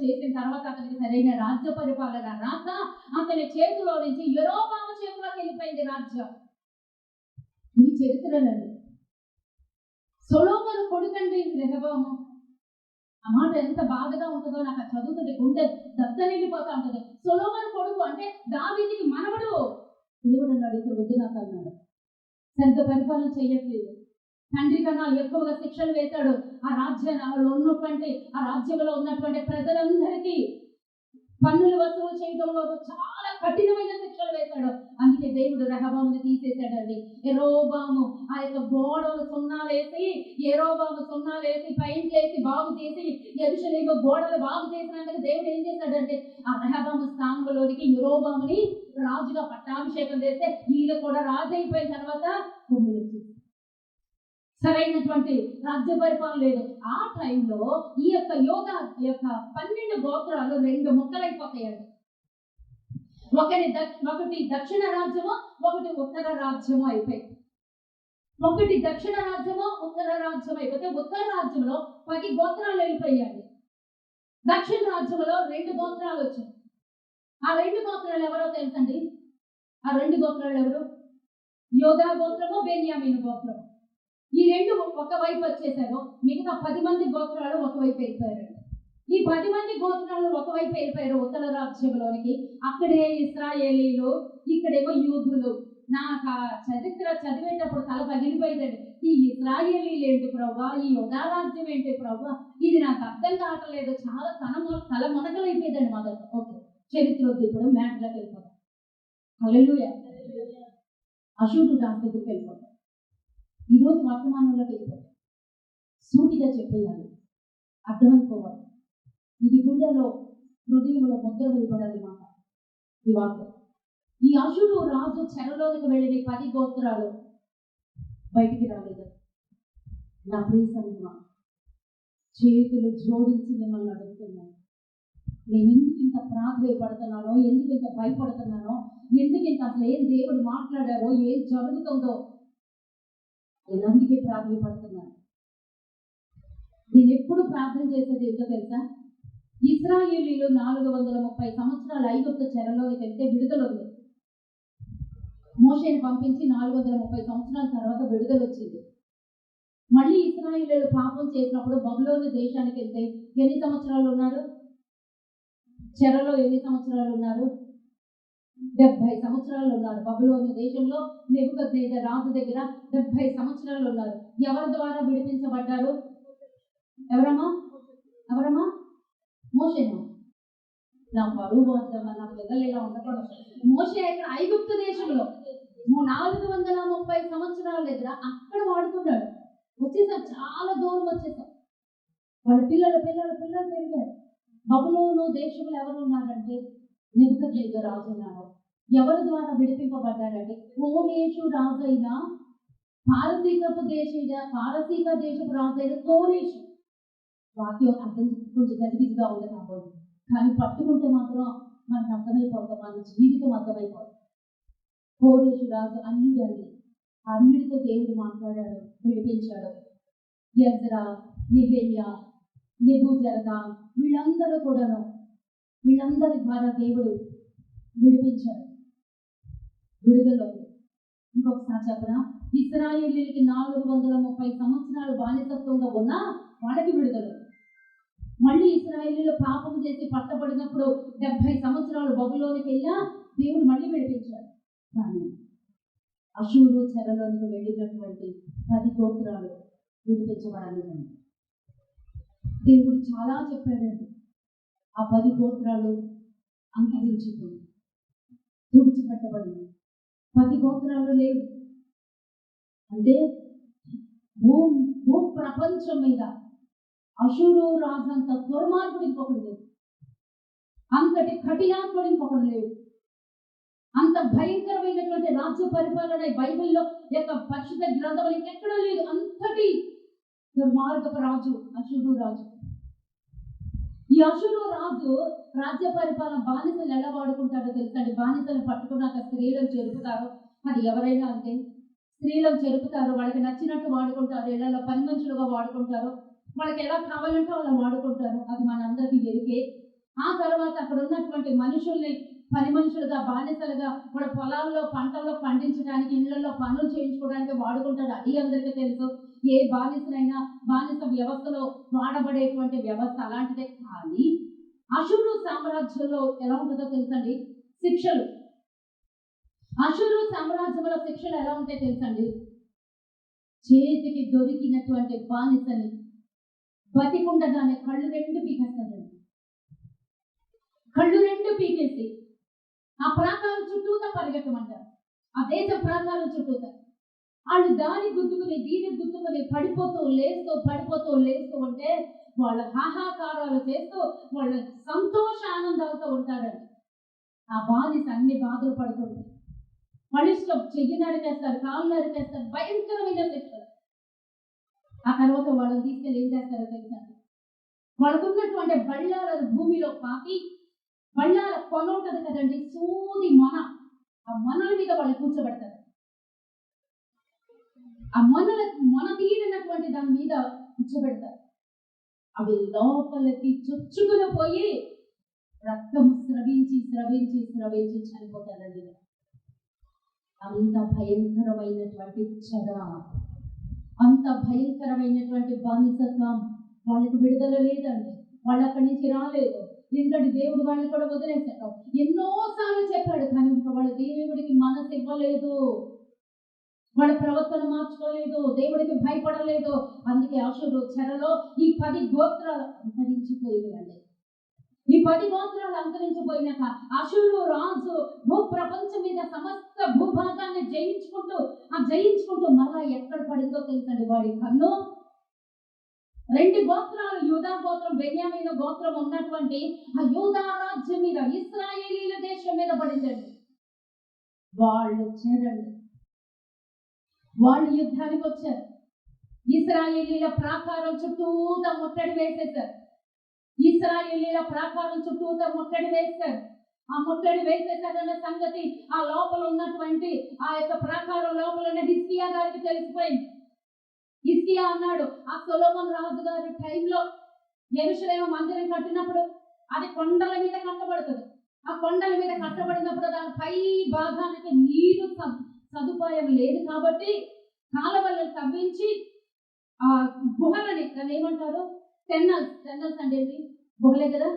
చేసిన తర్వాత అతనికి సరైన రాజ్య పరిపాలన రాక అతని చేతిలో నుంచి యెరోబాము చేతిలోకి వెళ్ళిపోయింది రాజ్యం. ఈ చరిత్రలండి. సొలొమోను కొడుకండి రెహబాము. ఆ మాట ఎంత బాధగా ఉంటుందో నాకు చదువుతుంది, గుండె దత్తనిల్లిపోతా ఉంటుంది. సొలొమోను కొడుకు అంటే దావీదుకి మనవడు. దేవుడు అన్నాడు, ఇక్కడ వద్దు నాకు అన్నాడు. సరిగ్గా పరిపాలన చేయట్లేదు. తండ్రి కన్నా ఎక్కువగా శిక్షలు వేశాడు. ఆ రాజ్యంలో ఉన్నటువంటి ప్రజలందరికీ పన్నులు వసూలు చేయడంలో చాలా కఠినమైన శిక్షలు వేశాడు. అందుకే దేవుడు రెహబాముని తీసేశాడండి. యెరోబాము ఆ యొక్క గోడలు సున్నాలేసి పెయింట్ వేసి బాగు చేసి యెరూషలేము గోడలు బాగు చేసినందుకు దేవుడు ఏం చేశాడంటే ఆ రెహబాము స్థానంలోనికి యెరోబాముని రాజుగా పట్టాభిషేకం చేస్తే ఈయన కూడా రాజు అయిపోయిన తర్వాత కొమ్ములు సరైనటువంటి రాజ్య పరిపాలన లేదు. ఆ టైంలో ఈ యొక్క 12 గోత్రాలు 2 ముక్కలైపోతాయండి. ఒకటి దక్షిణ రాజ్యము, ఒకటి ఉత్తర రాజ్యము అయిపోయి. ఒకటి దక్షిణ రాజ్యము, ఉత్తర రాజ్యం అయిపోతే ఉత్తర రాజ్యంలో 10 గోత్రాలు వెళ్ళిపోయాయి. దక్షిణ రాజ్యంలో 2 గోత్రాలు వచ్చాయి. ఆ 2 గోత్రాలు ఎవరో తెలుసండి? ఆ 2 గోత్రాలు ఎవరు? యోదా గోత్రము, బెన్యామీను గోత్రము. ఈ 2 ఒకవైపు వచ్చేసారు. మిగతా 10 మంది గోత్రాలు ఒకవైపు వెళ్ళిపోయారు. ఈ 10 మంది గోత్రాలు ఒకవైపు వెళ్ళిపోయారు ఉత్తర రాజ్యంలోనికి. అక్కడే ఇశ్రాయేలీలు, ఇక్కడేమో యూదులు. నాకు ఆ చరిత్ర చదివేటప్పుడు తల పగిలిపోయిందండి. ఈ ఇశ్రాయేలీలు ఏంటి ప్రభా, ఈ యోదా రాజ్యం ఏంటి ప్రభా, ఇది నాకు అర్థం కావట్లేదు. చాలా తల మునకలైపోయిందండి మా దగ్గర. ఓకే, చరిత్ర వద్దు, ఇప్పుడు మ్యాట్లోకి వెళ్ళిపోతాం. హల్లెలూయా. అషూరు రాజు దగ్గరికి వెళ్ళిపోతాం. ఈరోజు వర్తమానంలోకి వెళ్ళిపోతాం. సూటిగా చెప్పేయాలి, అర్థమైపోవాలి. ఇది గుండెలో, హృదయంలో ముద్ర వేయబడాలి మాట. ఈ వాక్యం ఈ అషూరు రాజు చెరలోనికి వెళ్ళిన 10 గోత్రాలు బయటికి రాలేదు. నా ప్రియ సంగమా, చేతులు జోడించి మిమ్మల్ని అడుగుతున్నాను, నేను ఎందుకు ఇంత ప్రాధాయపడుతున్నానో, ఎందుకు ఇంత భయపడుతున్నానో, ఎందుకు ఇంత అసలు ఏం దేవుడు మాట్లాడారో, ఏం జరుగుతుందో నేను అందుకే ప్రాధాయపడుతున్నాను. నేను ఎప్పుడు ప్రార్థన చేసేది ఏంటో తెలుసా? ఇశ్రాయేలీయులు 430 సంవత్సరాలు ఐగుప్తు చెరలోకి వెళ్తే విడుదల ఉంది. మోషేని పంపించి 430 సంవత్సరాల తర్వాత విడుదల వచ్చింది. మళ్ళీ ఇశ్రాయేలీయులు పాపం చేసినప్పుడు బబులోను దేశానికి వెళ్తే ఎన్ని సంవత్సరాలు ఉన్నారు? చెరలో ఎన్ని సంవత్సరాలు ఉన్నారు? 70 సంవత్సరాలు ఉన్నారు. బబులోను దేశంలో నెబుకద్నెజర్ రాజు దగ్గర 70 సంవత్సరాలు ఉన్నారు. ఎవరి ద్వారా విడిపించబడ్డారు? ఎవరమ్మా? మోషేనా? నా బరువు వద్దమ్మా, నా పిల్లలు ఇలా ఉండకూడదు. మోషే ఇక్కడ ఐగుప్తు దేశంలో 430 సంవత్సరాల దగ్గర అక్కడ వాడుకున్నాడు. వచ్చేసారు, చాలా దూరం వచ్చేసారు. వాళ్ళ పిల్లలు పెరిగారు. బబులోను దేశంలో ఎవరు ఉన్నారంటే నెబుకద్నెజర్ రాజు ఉన్నారు. ఎవరి ద్వారా విడిపింపబడ్డారంటే కోరేషు రాజైన పారసీక దేశపు రాజైన కోరేషు. వాక్యం అర్థం కొంచెం గజిబిజిగా ఉంది కాబట్టి, కానీ పట్టుకుంటే మాత్రం మనకు అర్థమైపోతాం, మన జీవితం అర్థమైపోతుంది. కోరేషు రాజు అన్యుడితో దేవుడు మాట్లాడాడు, విడిపించాడు. ఎజ్రా, నెహెమ్యా, నెబూజరదా వీళ్ళందరి ద్వారా దేవుడు విడిపించాడు. విడుదల. ఇంకొకసారి చెప్పనా? ఇశ్రాయేలీయులకి 430 సంవత్సరాలు బానిసత్వంగా ఉన్నా వాళ్ళకి విడుదల. మళ్ళీ ఇశ్రాయేలీయులు పాపం చేసి పట్టబడినప్పుడు 70 సంవత్సరాలు బబులోనికి వెళ్ళినా దేవుడు మళ్ళీ విడిపించాడు. కానీ అషూరు చెరలోనికి వెళ్ళినటువంటి 10 గోత్రాలు విడిపించబడాలి. దేవుడు చాలా చెప్పాడండి. ఆ 10 గోత్రాలు అంతరించిపోయి తుడిచిపెట్టబడింది. 10 గోత్రాలు లేవు. అంటే భూ ప్రపంచం మీద అషూరు రాజు అంత దుర్మార్గుడు ఇంకొకడు లేడు, అంతటి కఠినాత్ముడు ఇంకొకడు లేడు, అంత భయంకరమైనటువంటి రాజ్య పరిపాలన బైబిల్లో యొక్క పరిశుద్ధ గ్రంథంలో ఇంకెక్కడా లేదు. అంతటి దుర్మార్గపు రాజు అషూరు రాజు. ఈ అషూరు రాజు రాజ్య పరిపాలన బానిసలు ఎలా వాడుకుంటాడో తెలుసండి. బానిసలు పట్టుకున్నాక స్త్రీలను చెరుపుతారు. అది ఎవరైనా అంతే, స్త్రీలను చెరుపుతారు, వాళ్ళకి నచ్చినట్టు వాడుకుంటారు, ఇళ్లలో పని మనుషులుగా వాడుకుంటారు, వాళ్ళకి ఎలా కావాలంటే అలా వాడుకుంటారు. అది మనందరికీ ఎరుకే. ఆ తర్వాత అక్కడ ఉన్నటువంటి మనుషుల్ని పని మనుషులుగా, బానిసలుగా, వాళ్ళ పొలాల్లో పంటల్లో పండించడానికి, ఇళ్లలో పనులు చేయించుకోవడానికి వాడుకుంటారు. అది అందరికీ తెలుసు. ఏ బానిసనైనా బానిస వ్యవస్థలో వాడబడేటువంటి వ్యవస్థ అలాంటిదే. కానీ అషూరు సామ్రాజ్యంలో ఎలా ఉంటుందో తెలుసండి శిక్షలు. అషూరు సామ్రాజ్యంలో శిక్షలు ఎలా ఉంటాయో తెలుసండి. చేతికి దొరికినటువంటి బానిసని బతికుండగానే కళ్ళు రెండు పీకేస్తాడండి. కళ్ళు రెండు పీకేసి ఆ ప్రాకారం చుట్టూతా పరిగెట్టమంటారు. ఆ దేశ ప్రాకారం చుట్టూతా వాళ్ళు దాని గుద్దుకుని దీని గుద్దుకుని పడిపోతూ లేస్తూ ఉంటే వాళ్ళ హాహాకారాలు చేస్తూ వాళ్ళ సంతోష ఆనందాలతో ఉంటారండి. ఆ బానిస అన్ని బాధలు పడుతుంది. పలిష్టం చెయ్యి నరికేస్తారు, కాళ్ళు నరికేస్తారు, భయంకరమైన శిక్షలు. ఆ తర్వాత వాళ్ళని తీసుకెళ్ళి ఏం చేస్తారో తెలుసా? వాళ్ళకున్నటువంటి బళ్ళాల భూమిలో పాకి, బళ్ళాల కొన ఉంటది కదండి, సూది మొన, ఆ మొనల మీద వాళ్ళు కూర్చోబెడతారు. ఆ మొన తీరినటువంటి దాని మీద కూర్చోబెడతారు. అవి లోపలికి చొచ్చుకుని పోయి రక్తము స్రవించి చనిపోతారండి. అంత భయంకరమైనటువంటి చెర, అంత భయంకరమైనటువంటి బానిసత్వం. వాళ్ళకి విడుదల లేదండి. వాళ్ళు అక్కడి నుంచి రాలేదు. ఎందుకంటే దేవుడు వాళ్ళని కూడా వదిలేశాడు. ఎన్నోసార్లు చెప్పాడు, కానీ వాళ్ళ దేవుడికి మనసు ఇవ్వలేదు, వాళ్ళ ప్రవర్తన మార్చుకోలేదు, దేవుడికి భయపడలేదు. అందుకే అషూరు చెరలో ఈ 10 గోత్రాలు అంతరించిపోయిందండి. ఈ 10 గోత్రాలు అంతరించిపోయినాక అషూరు రాజు ప్రపంచం మీద సమస్త భూభాగాన్ని జయించుకుంటూ మళ్ళా ఎక్కడ పడిందో తెలుసండి. వాడి కన్ను 2 గోత్రాలు, యూదా గోత్రం, బెన్యామీను గోత్రం ఉన్నటువంటి ఆ యూదా రాజ్యం మీద, ఇశ్రాయేలీల దేశం మీద పడిందండి. వాళ్ళు వచ్చారండి, వాళ్ళు యుద్ధానికి వచ్చారు. ఇశ్రాయేలీల ప్రాకారం చుట్టూతా ముట్టడి వేసేశారు. ఇశ్రాయేలీల ప్రాకారం చుట్టూతా ముట్టడి వేశారు. ఆ ముట్టడి వేసేశారన్న సంగతి ఆ లోపల ఉన్నటువంటి ఆ యొక్క ప్రాకారం లోపల హిజ్కియా గారికి తెలిసిపోయింది. హిజ్కియా అన్నాడు, ఆ సొలొమోను రాజు గారి టైంలో యెరూషలేము మందిరం కట్టినప్పుడు అది కొండల మీద కట్టబడుతుంది. ఆ కొండల మీద కట్టబడినప్పుడు దాని పై భాగానికి నీరు సదుపాయం లేదు కాబట్టి కాలువలను తవ్వించి ఆ గుహలని, దాన్ని ఏమంటారు, టెన్నల్స్ అంటే ఏంటి, గుహలే కదా,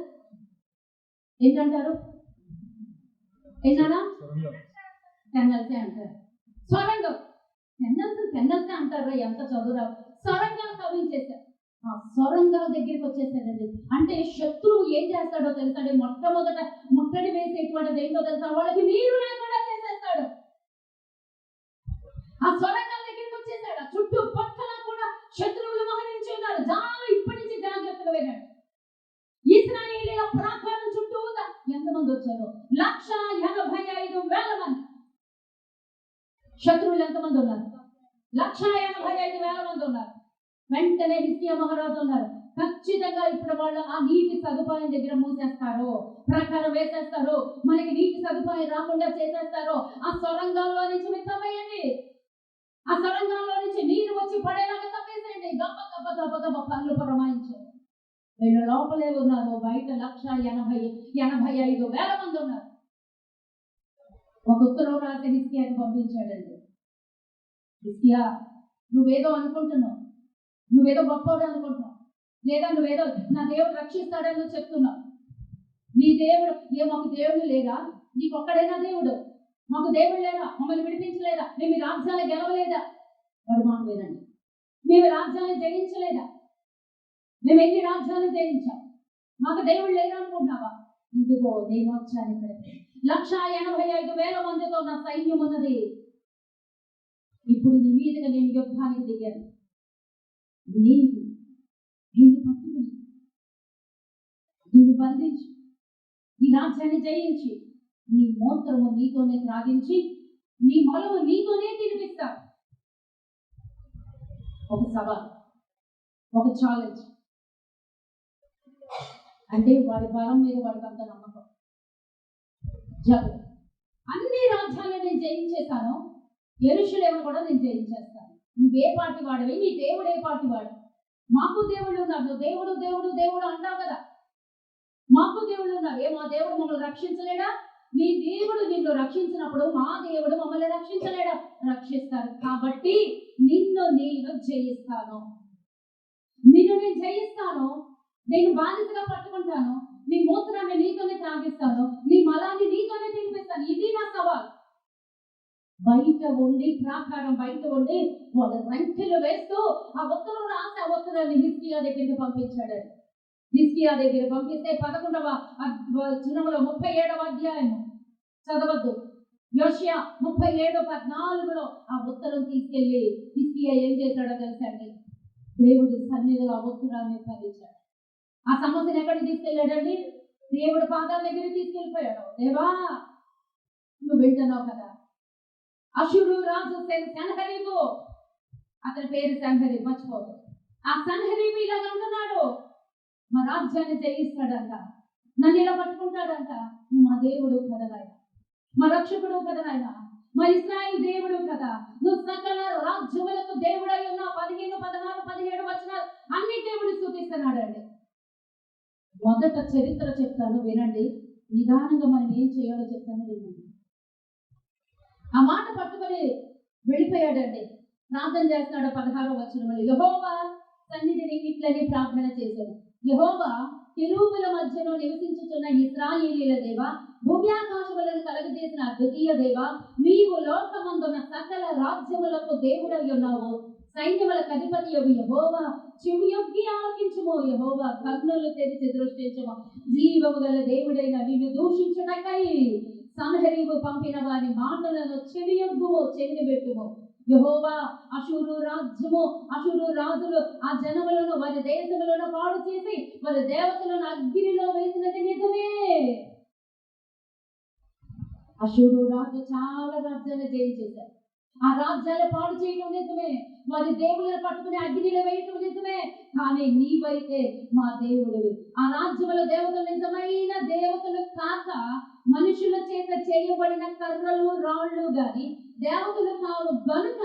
ఏంటంటారు, ఏనా టెన్నల్సే అంటారు. సొరంగం, టెన్నల్సే అంటారు. ఎంత చదువురావు. సొరంగాలు తవ్వించేశారు. ఆ సొరంగాల దగ్గరికి వచ్చేసాడండి. అంటే శత్రువు ఏం చేస్తాడో తెలుసండి, మొట్టమొదట ముట్టడి వేసేటువంటిది ఏంటో తెలుసా, వాళ్ళకి నీరు లేకుండా చేసేస్తాడు. ఆ సొరంగాల దగ్గరికి వచ్చేసాడు. ఆ చుట్టూ పక్కన కూడా శత్రువులు మోహరించి ఉన్నారు. జాలు ఇప్పటి నుంచి జాగ్రత్తగా వెళ్ళాడు. ఇశ్రాయేలీల ప్రాకారం చుట్టూ ఎంతమంది వచ్చారు? 185,000 మంది. శత్రువులు ఎంతమంది ఉన్నారు? 185,000 మంది ఉన్నారు. వెంటనే హిజ్కియా మహారాజు ఉన్నారు, ఖచ్చితంగా ఇప్పుడు వాళ్ళు ఆ నీటి సదుపాయం దగ్గర మూసేస్తారు, ప్రకారం వేసేస్తారు, మనకి నీటి సదుపాయం రాకుండా చేసేస్తారు. ఆ సొరంగాల్లో నుంచి మీరు తవ్వేయండి, ఆ సొరంగాల్లో నుంచి నీరు వచ్చి పడేలాగా తవ్వేసేయండి. గబ్బ గబ్బ గబ్బ గబ్బ పనులు పురమాయించారు. వీళ్ళు లోపలే ఉన్నారు. బయట 185,000 మంది ఉన్నారు. ఒక ఉత్తరం రాసి హిజ్కియాకి పంపించాడండి. హిజ్కియా, నువ్వేదో అనుకుంటున్నావు, నువ్వేదో గొప్పవాడు అనుకుంటున్నావు, లేదా నువ్వేదో నా దేవుడు రక్షిస్తాడని నువ్వు చెప్తున్నావు. నీ దేవుడు మాకు దేవుడు లేదా? నీకు ఒక్కడైనా దేవుడు? మాకు దేవుడు లేదా? మమ్మల్ని విడిపించలేదా? మేము రాజ్యాన్ని గెలవలేదా? వాడు మాట లేదండి. మేము రాజ్యాన్ని జయించలేదా? మేము ఎన్ని రాజ్యాలు జయించాం? మాకు దేవుడు లేదా అనుకుంటున్నావా? ఇదిగో నేను వచ్చాను. ఇక్కడ 185,000 మందితో నా సైన్యం ఉన్నది. ఇప్పుడు నీ మీదుగా నేను యుద్ధానికి దిగాను. నిన్ను పట్టుకుని, నిన్ను బంధించి, నీ రాజ్యాన్ని జయించి, నీ మూత్రము నీతోనే త్రాగించి, నీ మలము నీతోనే తినిపిస్తాను. ఒక సవాల్, ఒక ఛాలెంజ్. అంటే వాడి బలం మీద వాడికి అంత నమ్మకం. అన్ని రాజ్యాలను నేను జయించేశాను, యెరూషలేము కూడా నేను జయించేస్తాను. నువ్వే పార్టీ వాడవి, నీ దేవుడు ఏ పార్టీ వాడు? మాకు దేవుళ్ళు ఉన్నారు. దేవుడు దేవుడు దేవుడు అంటావు కదా, మాకు దేవుళ్ళు ఉన్నారు. మా దేవుడు మమ్మల్ని రక్షించలేడా? నీ దేవుడు నిన్ను రక్షించినప్పుడు మా దేవుడు మమ్మల్ని రక్షించలేడా? రక్షిస్తాడు. కాబట్టి నిన్ను నేను జయిస్తాను, నిన్ను నేను జయిస్తాను. నేను బానిసగా పట్టుకుంటాను, నీ మూత్రాన్ని నీతోనే త్రాగిస్తాను, నీ మలాన్ని నీతోనే తినిపిస్తాను. ఇది నా సవాల్. బయట ఉండి, ప్రాకారం బయట ఉండి వాళ్ళ రంకెలు వేస్తూ ఆ ఉత్తరం రాసి ఆ ఉత్తరాన్ని హిజ్కియా దగ్గరికి పంపించాడు. హిజ్కియా దగ్గర పంపిస్తే 11వ వచనంలో 37వ అధ్యాయము చదవద్దు. యోషియా 37:14 ఆ ఉత్తరం తీసుకెళ్లి హిజ్కియా ఏం చేశాడో తెలుసండి, దేవుడి సన్నిధిలో ఆ ఉత్తరాన్ని పంపించాడు. ఆ సమస్యను ఎక్కడికి తీసుకెళ్ళాడండి? దేవుడి పాదాల దగ్గరికి తీసుకెళ్ళిపోయాడు. దేవా, నువ్వు వింటున్నావు కదా, అషూరు రాజు సన్హెరీబు, అతని పేరు సన్హెరీబు, మర్చిపోదు. ఆ సన్హెరీబు ఇలాగ అంటున్నాడు, మా రాజ్యాన్ని జయిస్తాడంట, నన్ను ఇలా పట్టుకుంటాడంట. నువ్వు మా దేవుడు కదా నాయన, మా రక్షకుడు కదా నాయన, మా ఇశ్రాయేలు దేవుడు కదా, నువ్వు సకల రాజ్యములకు దేవుడై ఉన్నావు. 15, 16, 17 వచనాలు అన్ని దేవుడు స్తుతిస్తున్నాడండి. మొదట చరిత్ర చెప్తాను వినండి, నిదానంగా మనం ఏం చేయాలో చెప్తాను వినండి. ఆ మాట పట్టుకొని వెళ్ళిపోయాడండి. ప్రార్థన చేస్తున్నాడు. 16వ వచనంలో యెహోవా సన్నిధిని ఇట్లని ప్రార్థన చేశాడు. యెహోవా, కెరూబుల మధ్యలో నివసించుచున్న ఇశ్రాయేలీల దేవా, భూమ్యాకాశములను కలగజేసిన అద్వితీయ దేవా, నీవు లోకమందున్న సకల రాజ్యములకు దేవుడై ఉన్నావు. సైన్యములకు అధిపతియగు యెహోవా, చెవియొగ్గి ఆలకించుము. యెహోవా, కన్నులు తెరిచి దృష్టించుము. జీవము గల దేవుడైన నిన్ను దూషించుటకై సన్హెరీబు పంపిన వారి మాటలను చెవియొగ్గుము, చెవిని పెట్టుము. యెహోవా, అషూరు రాజులు ఆ జనములను వారి దేశములను పాడు చేసి వారి దేవతలను అగ్నిలో వేసినది నిజమే. అశూరు రాజు చాలా రాజ్యాలు జయించేశారు. ఆ రాజ్యాలు పాడు చేయడం నిజమే, వారి దేవుళ్ళని పట్టుకుని అగ్నిలో వేయటం నిజమే, కానీ నీవైతే మా దేవుడివి. ఆ రాజ్యంలో దేవతలు నిజమైన దేవతలు కాక మనుషుల చేత చేయబడిన కర్రలు రాళ్ళు గాని దేవతలు కావు గనుక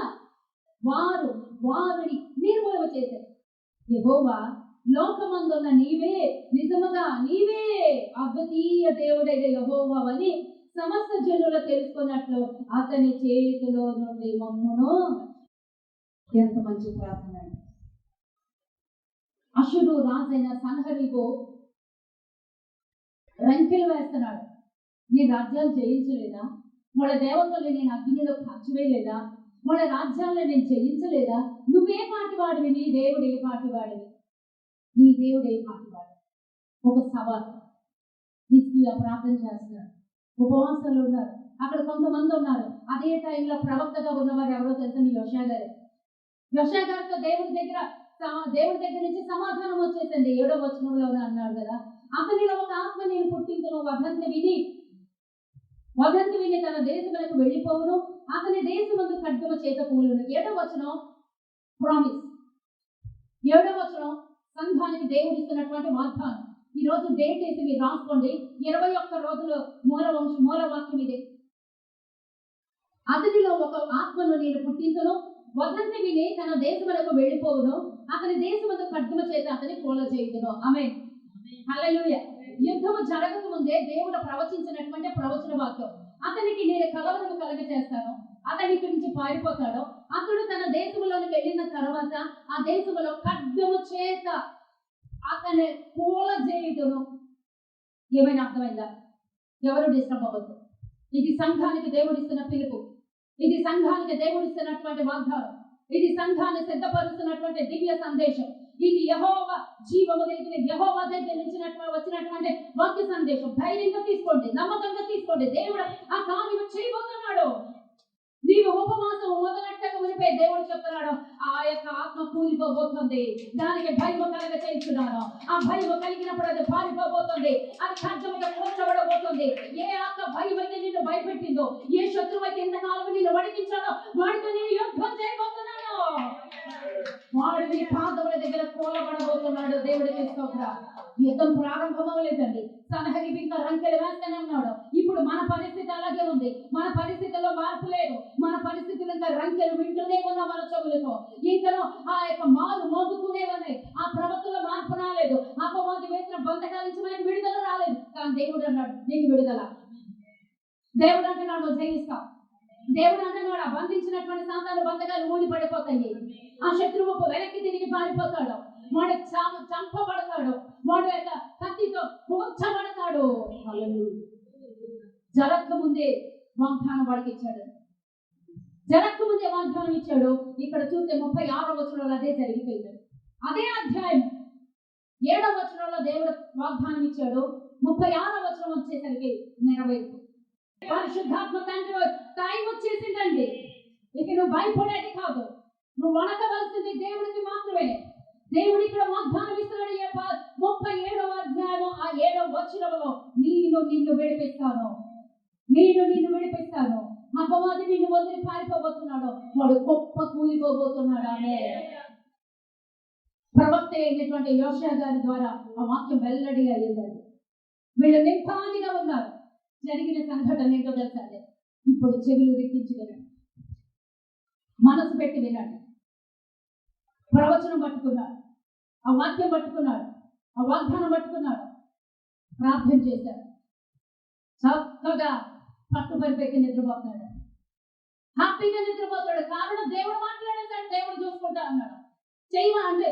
వారిని నిర్మూలన చేశారు. యెహోవా లోకమందున్న నీవే, నిజముగా నీవే అద్వితీయ దేవుడైన యెహోవావని సమస్త జనులు తెలుసుకున్నట్లు అతని చేతిలో నుండి మమ్మును. ఎంత మంచి ప్రార్థన! అశురు రాజైన సన్హరీబు రంకెలు వేస్తున్నాడు. నేను రాజ్యాలు జయించలేదా? వాళ్ళ దేవతల్ని నేను అగ్నిలో కాల్చివేయలేదా? వాళ్ళ రాజ్యాలను నేను జయించలేదా? నువ్వే పాటివాడివి, నీ దేవుడు ఏ పాటివాడివి, నీ దేవుడు ఏ పాటివాడు. ఒక సవాల్ హిజ్కియా ప్రార్థన చేస్తున్నాడు, ఉపవాసాలు ఉన్నారు. అక్కడ కొంతమంది ఉన్నారు. అదే టైంలో ప్రవక్తగా ఉన్నవారు ఎవరో తెలుసా? నీ యోషియా గారే. యోషియా గారితో దేవుడి దగ్గర నుంచి సమాధానం వచ్చేసింది. 7వ వచనంలో అన్నాడు కదా, అతనిలో ఒక ఆత్మ నేను పుట్టించును, వదంతి విని తన దేశములకు వెళ్ళిపోవును, అతని దేశమందు ఖడ్గము చేత కూలును. 7వ వచనం ప్రామిస్. 7వ వచనం సంఘానికి దేవుడు ఇస్తున్నటువంటి వాగ్దానం. ఈ రోజు డేట్ వేసి మీరు రాసుకోండి. 21 రోజులు మూలవాక్యం ఇదే. అతనిలో ఒక ఆత్మను నేను పుట్టించును, వదంతి విని తన దేశములకు వెళ్ళిపోవును, అతని దేశమందు ఖడ్గము చేత అతని కూల చేయుదును. ఆమేన్, హల్లెలూయా. యుద్ధము జరగక ముందే దేవుడు ప్రవచించినటువంటి ప్రవచన వాక్యం. అతనికి నేను కలవరము కలగ చేస్తాను, అతని ఇక్కడి నుంచి పారిపోతాడు. అతడు తన దేశంలోకి వెళ్ళిన తర్వాత ఆ దేశంలో ఖడ్గము చేత అతని కూల చేయుదును. ఏమైనా అర్థమైందా? ఎవరు డిస్టర్బ్ అవ్వద్దు. ఇది సంఘానికి దేవుడిస్తున్న పిలుపు, ఇది సంఘానికి దేవుడిస్తున్నటువంటి వాగ్దానం, ఇది సంఘాన్ని సిద్ధపరుస్తున్నటువంటి దివ్య సందేశం. ఇది యెహోవా జీవము కలిగిన యెహోవా దగ్గర నుంచి వచ్చినటువంటి వాక్య సందేశం. ధైర్యంగా తీసుకోండి, నమ్మకంగా తీసుకోండి. దేవుడు ఆ కార్యము చేయబోతున్నాడు. నీవు ఉపవాసం మొదలెట్టక మునిపే దేవుడు చెప్తున్నాడు, ఆ యొక్క ఆత్మ కూలిపోబోతుంది, దానికి భయము కలగ చేస్తున్నాను. ఆ భయము కలిగినప్పుడు అది పారిపోబోతుంది, అది ఖడ్గముగా కూర్చోబడబోతుంది. ఏ ఆత్మ భయం అయితే నిన్ను భయపెట్టిందో, ఏ శత్రువు అయితే ఇంతకాలం నిన్ను వణికించాడో, వాడితో నేను యుద్ధం చేయబోతున్నాను. వాడు నీ పాదముల దగ్గర కూలబడబోతున్నాడు. దేవుడికి స్తోత్రం. యుద్ధం ప్రారంభం అవ్వలేదండి. సన్హరీబు ఇంకా రంకెలు వేస్తూనే ఉన్నాడు. ఇప్పుడు మన పరిస్థితి అలాగే ఉంది. మన పరిస్థితుల్లో మార్పు లేదు. మన పరిస్థితులు ఇంకా రంకెలు వింటూనే ఉన్నాం మన చెవులతో. ఇంకనో ఆ యొక్క మారు మోగుతూనే ఉన్నాయి. ఆ ప్రవక్తలో మార్పు రాలేదు. అపవాది వేసిన బంధకాల నుంచి మనకి విడుదల రాలేదు. కానీ దేవుడు అన్నాడు, నీకు విడుదల. దేవుడు అంటున్నాడు, నువ్వు జయిస్తావు. దేవుడు అంటున్నాడు, ఆ బంధించినటువంటి సాతాను బంధకాలు ఊడి పడిపోతాయి. ఆ శత్రువు వెనక్కి తిరిగి పారిపోతాడు. వాడు చంపబడతాడు. వాడు యొక్క కత్తితో కూర్చబడతాడు. జరక్క ముందే వాగ్దానం వాడికి ఇచ్చాడు. జరక్క ముందే వాగ్దానం ఇచ్చాడు. ఇక్కడ చూస్తే 36వ వచనంలో అదే జరిగిపోయింది. అదే అధ్యాయం 7వ వచనంలో దేవుడు వాగ్దానం ఇచ్చాడు. 36వ వచనం వచ్చేసరికి నెరవేర్పు. పరిశుద్ధాత్మ తండ్రి టైం వచ్చేసిందండి. ఇక నువ్వు భయపడేది కాదు, నువ్వు వణకవలసింది దేవుడికి మాత్రమే. దేవుడు ఇక్కడ వాగ్దానం ఇస్తున్నాడు. 37వ అధ్యాయం 7వ వచనంలో నిన్ను విడిపిస్తాను, నిన్ను విడిపిస్తాను. అపవాది నిన్ను వదిలి పారిపోబోతున్నాడు. వాడు గొప్ప కూలిపోబోతున్నాడు. ఆమె ప్రవక్త అయినటువంటి యోషియా గారి ద్వారా ఆ వాక్యం వెల్లడి అయ్యిందండి. వీళ్ళు నింపాదిగా ఉన్నారు. జరిగిన సంఘటన ఏంటో తెలుసా? ఇప్పుడు చెవులు రిక్కించి వినండి, మనసు పెట్టి వినండి. ప్రవచనం పట్టుకున్నాడు, ఆ వాక్యం పట్టుకున్నాడు, ఆ వాగ్దానం పట్టుకున్నాడు, ప్రార్థన చేశాడు. చక్కగా పట్టుబరిపెట్టి నిద్రపోతాడు, హ్యాపీగా నిద్రపోతాడు. కారణం దేవుడు మాట్లాడేశాడు, దేవుడు చూసుకుంటా అన్నాడు. చేయమా అంటే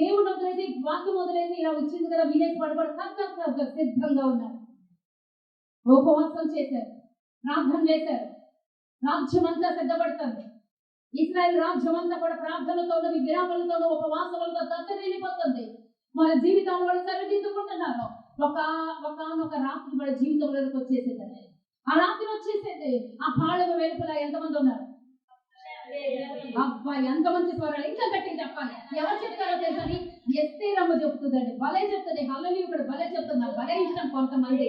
దేవుడు వదిలేసి వాక్యం వదిలేసి ఇలా వచ్చింది కదా వినేసి పడబడి సిద్ధంగా ఉన్నాడు. ఉపవాసం చేశారు, ప్రార్థన చేశారు. రాజ్యం అంతా సిద్ధపడుతుంది. ఇశ్రాయేల్ రాజ్యం అంతా కూడా ప్రార్థనలతోనూ విరామలతోనూ ఉపవాసములతో దత్తరిల్లిపోతుంది. మన జీవితంలో వాళ్ళు సరిదిద్దుకుంటున్నారు. ఒక రాత్రి వాళ్ళ జీవితంలోకి వచ్చేసేదండి. ఆ రాత్రి వచ్చేసేది. ఆ పాళెం వెలుపల ఎంతమంది ఉన్నారు? అబ్బా, ఎంత మంచి స్వరాలు! ఇంకా గట్టిగా చెప్పాలి. ఎవరు చెప్తారో తెలుసని, ఎస్తేరమ్మ చెప్తుందండి, భలే చెప్తుంది. హల్లెలూయా కూడా భలే చెప్తుంది. నాకు భలే ఇష్టం కొంతమంది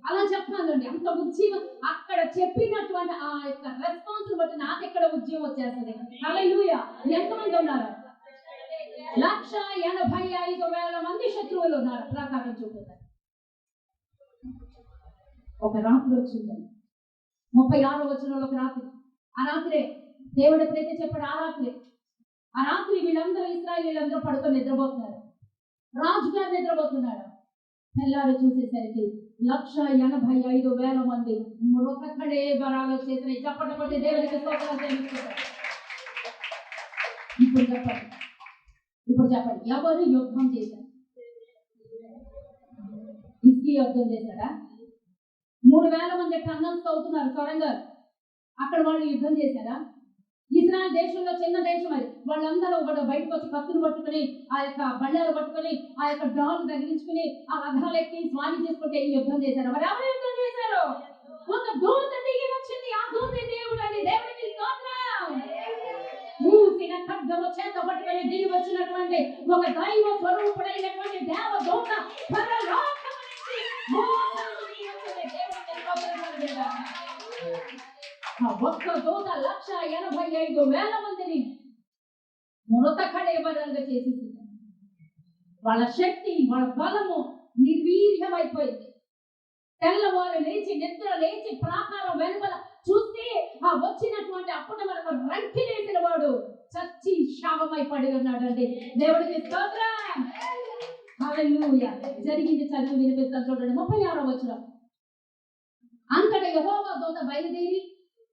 అలా చెప్పాలండి. అంత ఉద్యమం అక్కడ చెప్పినటువంటి ఆ యొక్క రెస్పాన్స్ బట్టి నాకు ఎక్కడ ఉద్యమం వచ్చేస్తుంది. హల్లెలూయా. ఎంతమంది ఉన్నారు? 1,85,000 మంది శత్రువులు ఉన్నారు. ప్రకారం చూపుతారు. ఒక రాత్రి వచ్చిందండి, 36వ వచనంలో ఒక రాత్రి. ఆ రాత్రే దేవుడు ఎప్పుడైతే చెప్పాడు, ఆ రాత్రి వీళ్ళందరూ ఇశ్రాయేలీయులందరూ పడుకొని నిద్రపోతున్నారు. రాజుగారు నిద్రపోతున్నాడు. తెల్లారి చూసేసరికి 1,85,000 మంది మృతకడే బరాలు చేసిన చప్పట్లు కొట్టి దేవుడికి స్తోత్రాలు చెల్లిస్తున్నారు. ఇప్పుడు చెప్పండి ఎవరు యుద్ధం చేశారు? హిజ్కియా యుద్ధం చేశాడా? 3,000 మంది టన్నల్స్ అవుతున్నారు సొరంగాలు, అక్కడ వాళ్ళు యుద్ధం చేశారా? ఇజ్రాయెల్ దేశంలో చిన్న దేశం అది. వాళ్ళందరూ బయటకు వచ్చి కత్తులు పట్టుకుని, ఆ యొక్క బళ్ళాలు పట్టుకుని, ఆ యొక్క డాలు తగిలించుకుని, ఆ రథాలు ఎక్కి స్వామి చేసుకుంటే యుద్ధం చేశారు. మరి ఎవరు యుద్ధం చేశారు? ఒక దూత దిగి వచ్చింది. ఆ దూత దేవుడు అండి. దేవుడికి స్తోత్రం. మూసిన ఖడ్గము చేత పట్టుకుని దిగి వచ్చినటువంటి ఒక దైవ స్వరూపుడైనటువంటి దేవదూత పరలోకము నుంచి భూలోకానికి వచ్చింది. దేవుడికి స్తోత్రం. ఒక్క దూత 1,85,000 మందిని మృతకళేబరంగా చేసేసింది. వాళ్ళ శక్తి, వాళ్ళ బలము నిర్వీర్యమైపోయింది. తెల్లవారు లేచి నిద్ర లేచి ప్రాకారం వెలుపల చూస్తే ఆ వచ్చినటువంటి అప్పటి వరకు రంకిలేసిన వాడు చచ్చి శాపమై పడి ఉన్నాడండి. దేవుడికి స్తోత్రం. హల్లెలూయా. జరిగింది చదివి వినిపిస్తాను చూడండి. 36వ వచనం. అంతటా యెహోవా దూత బయలుదేరి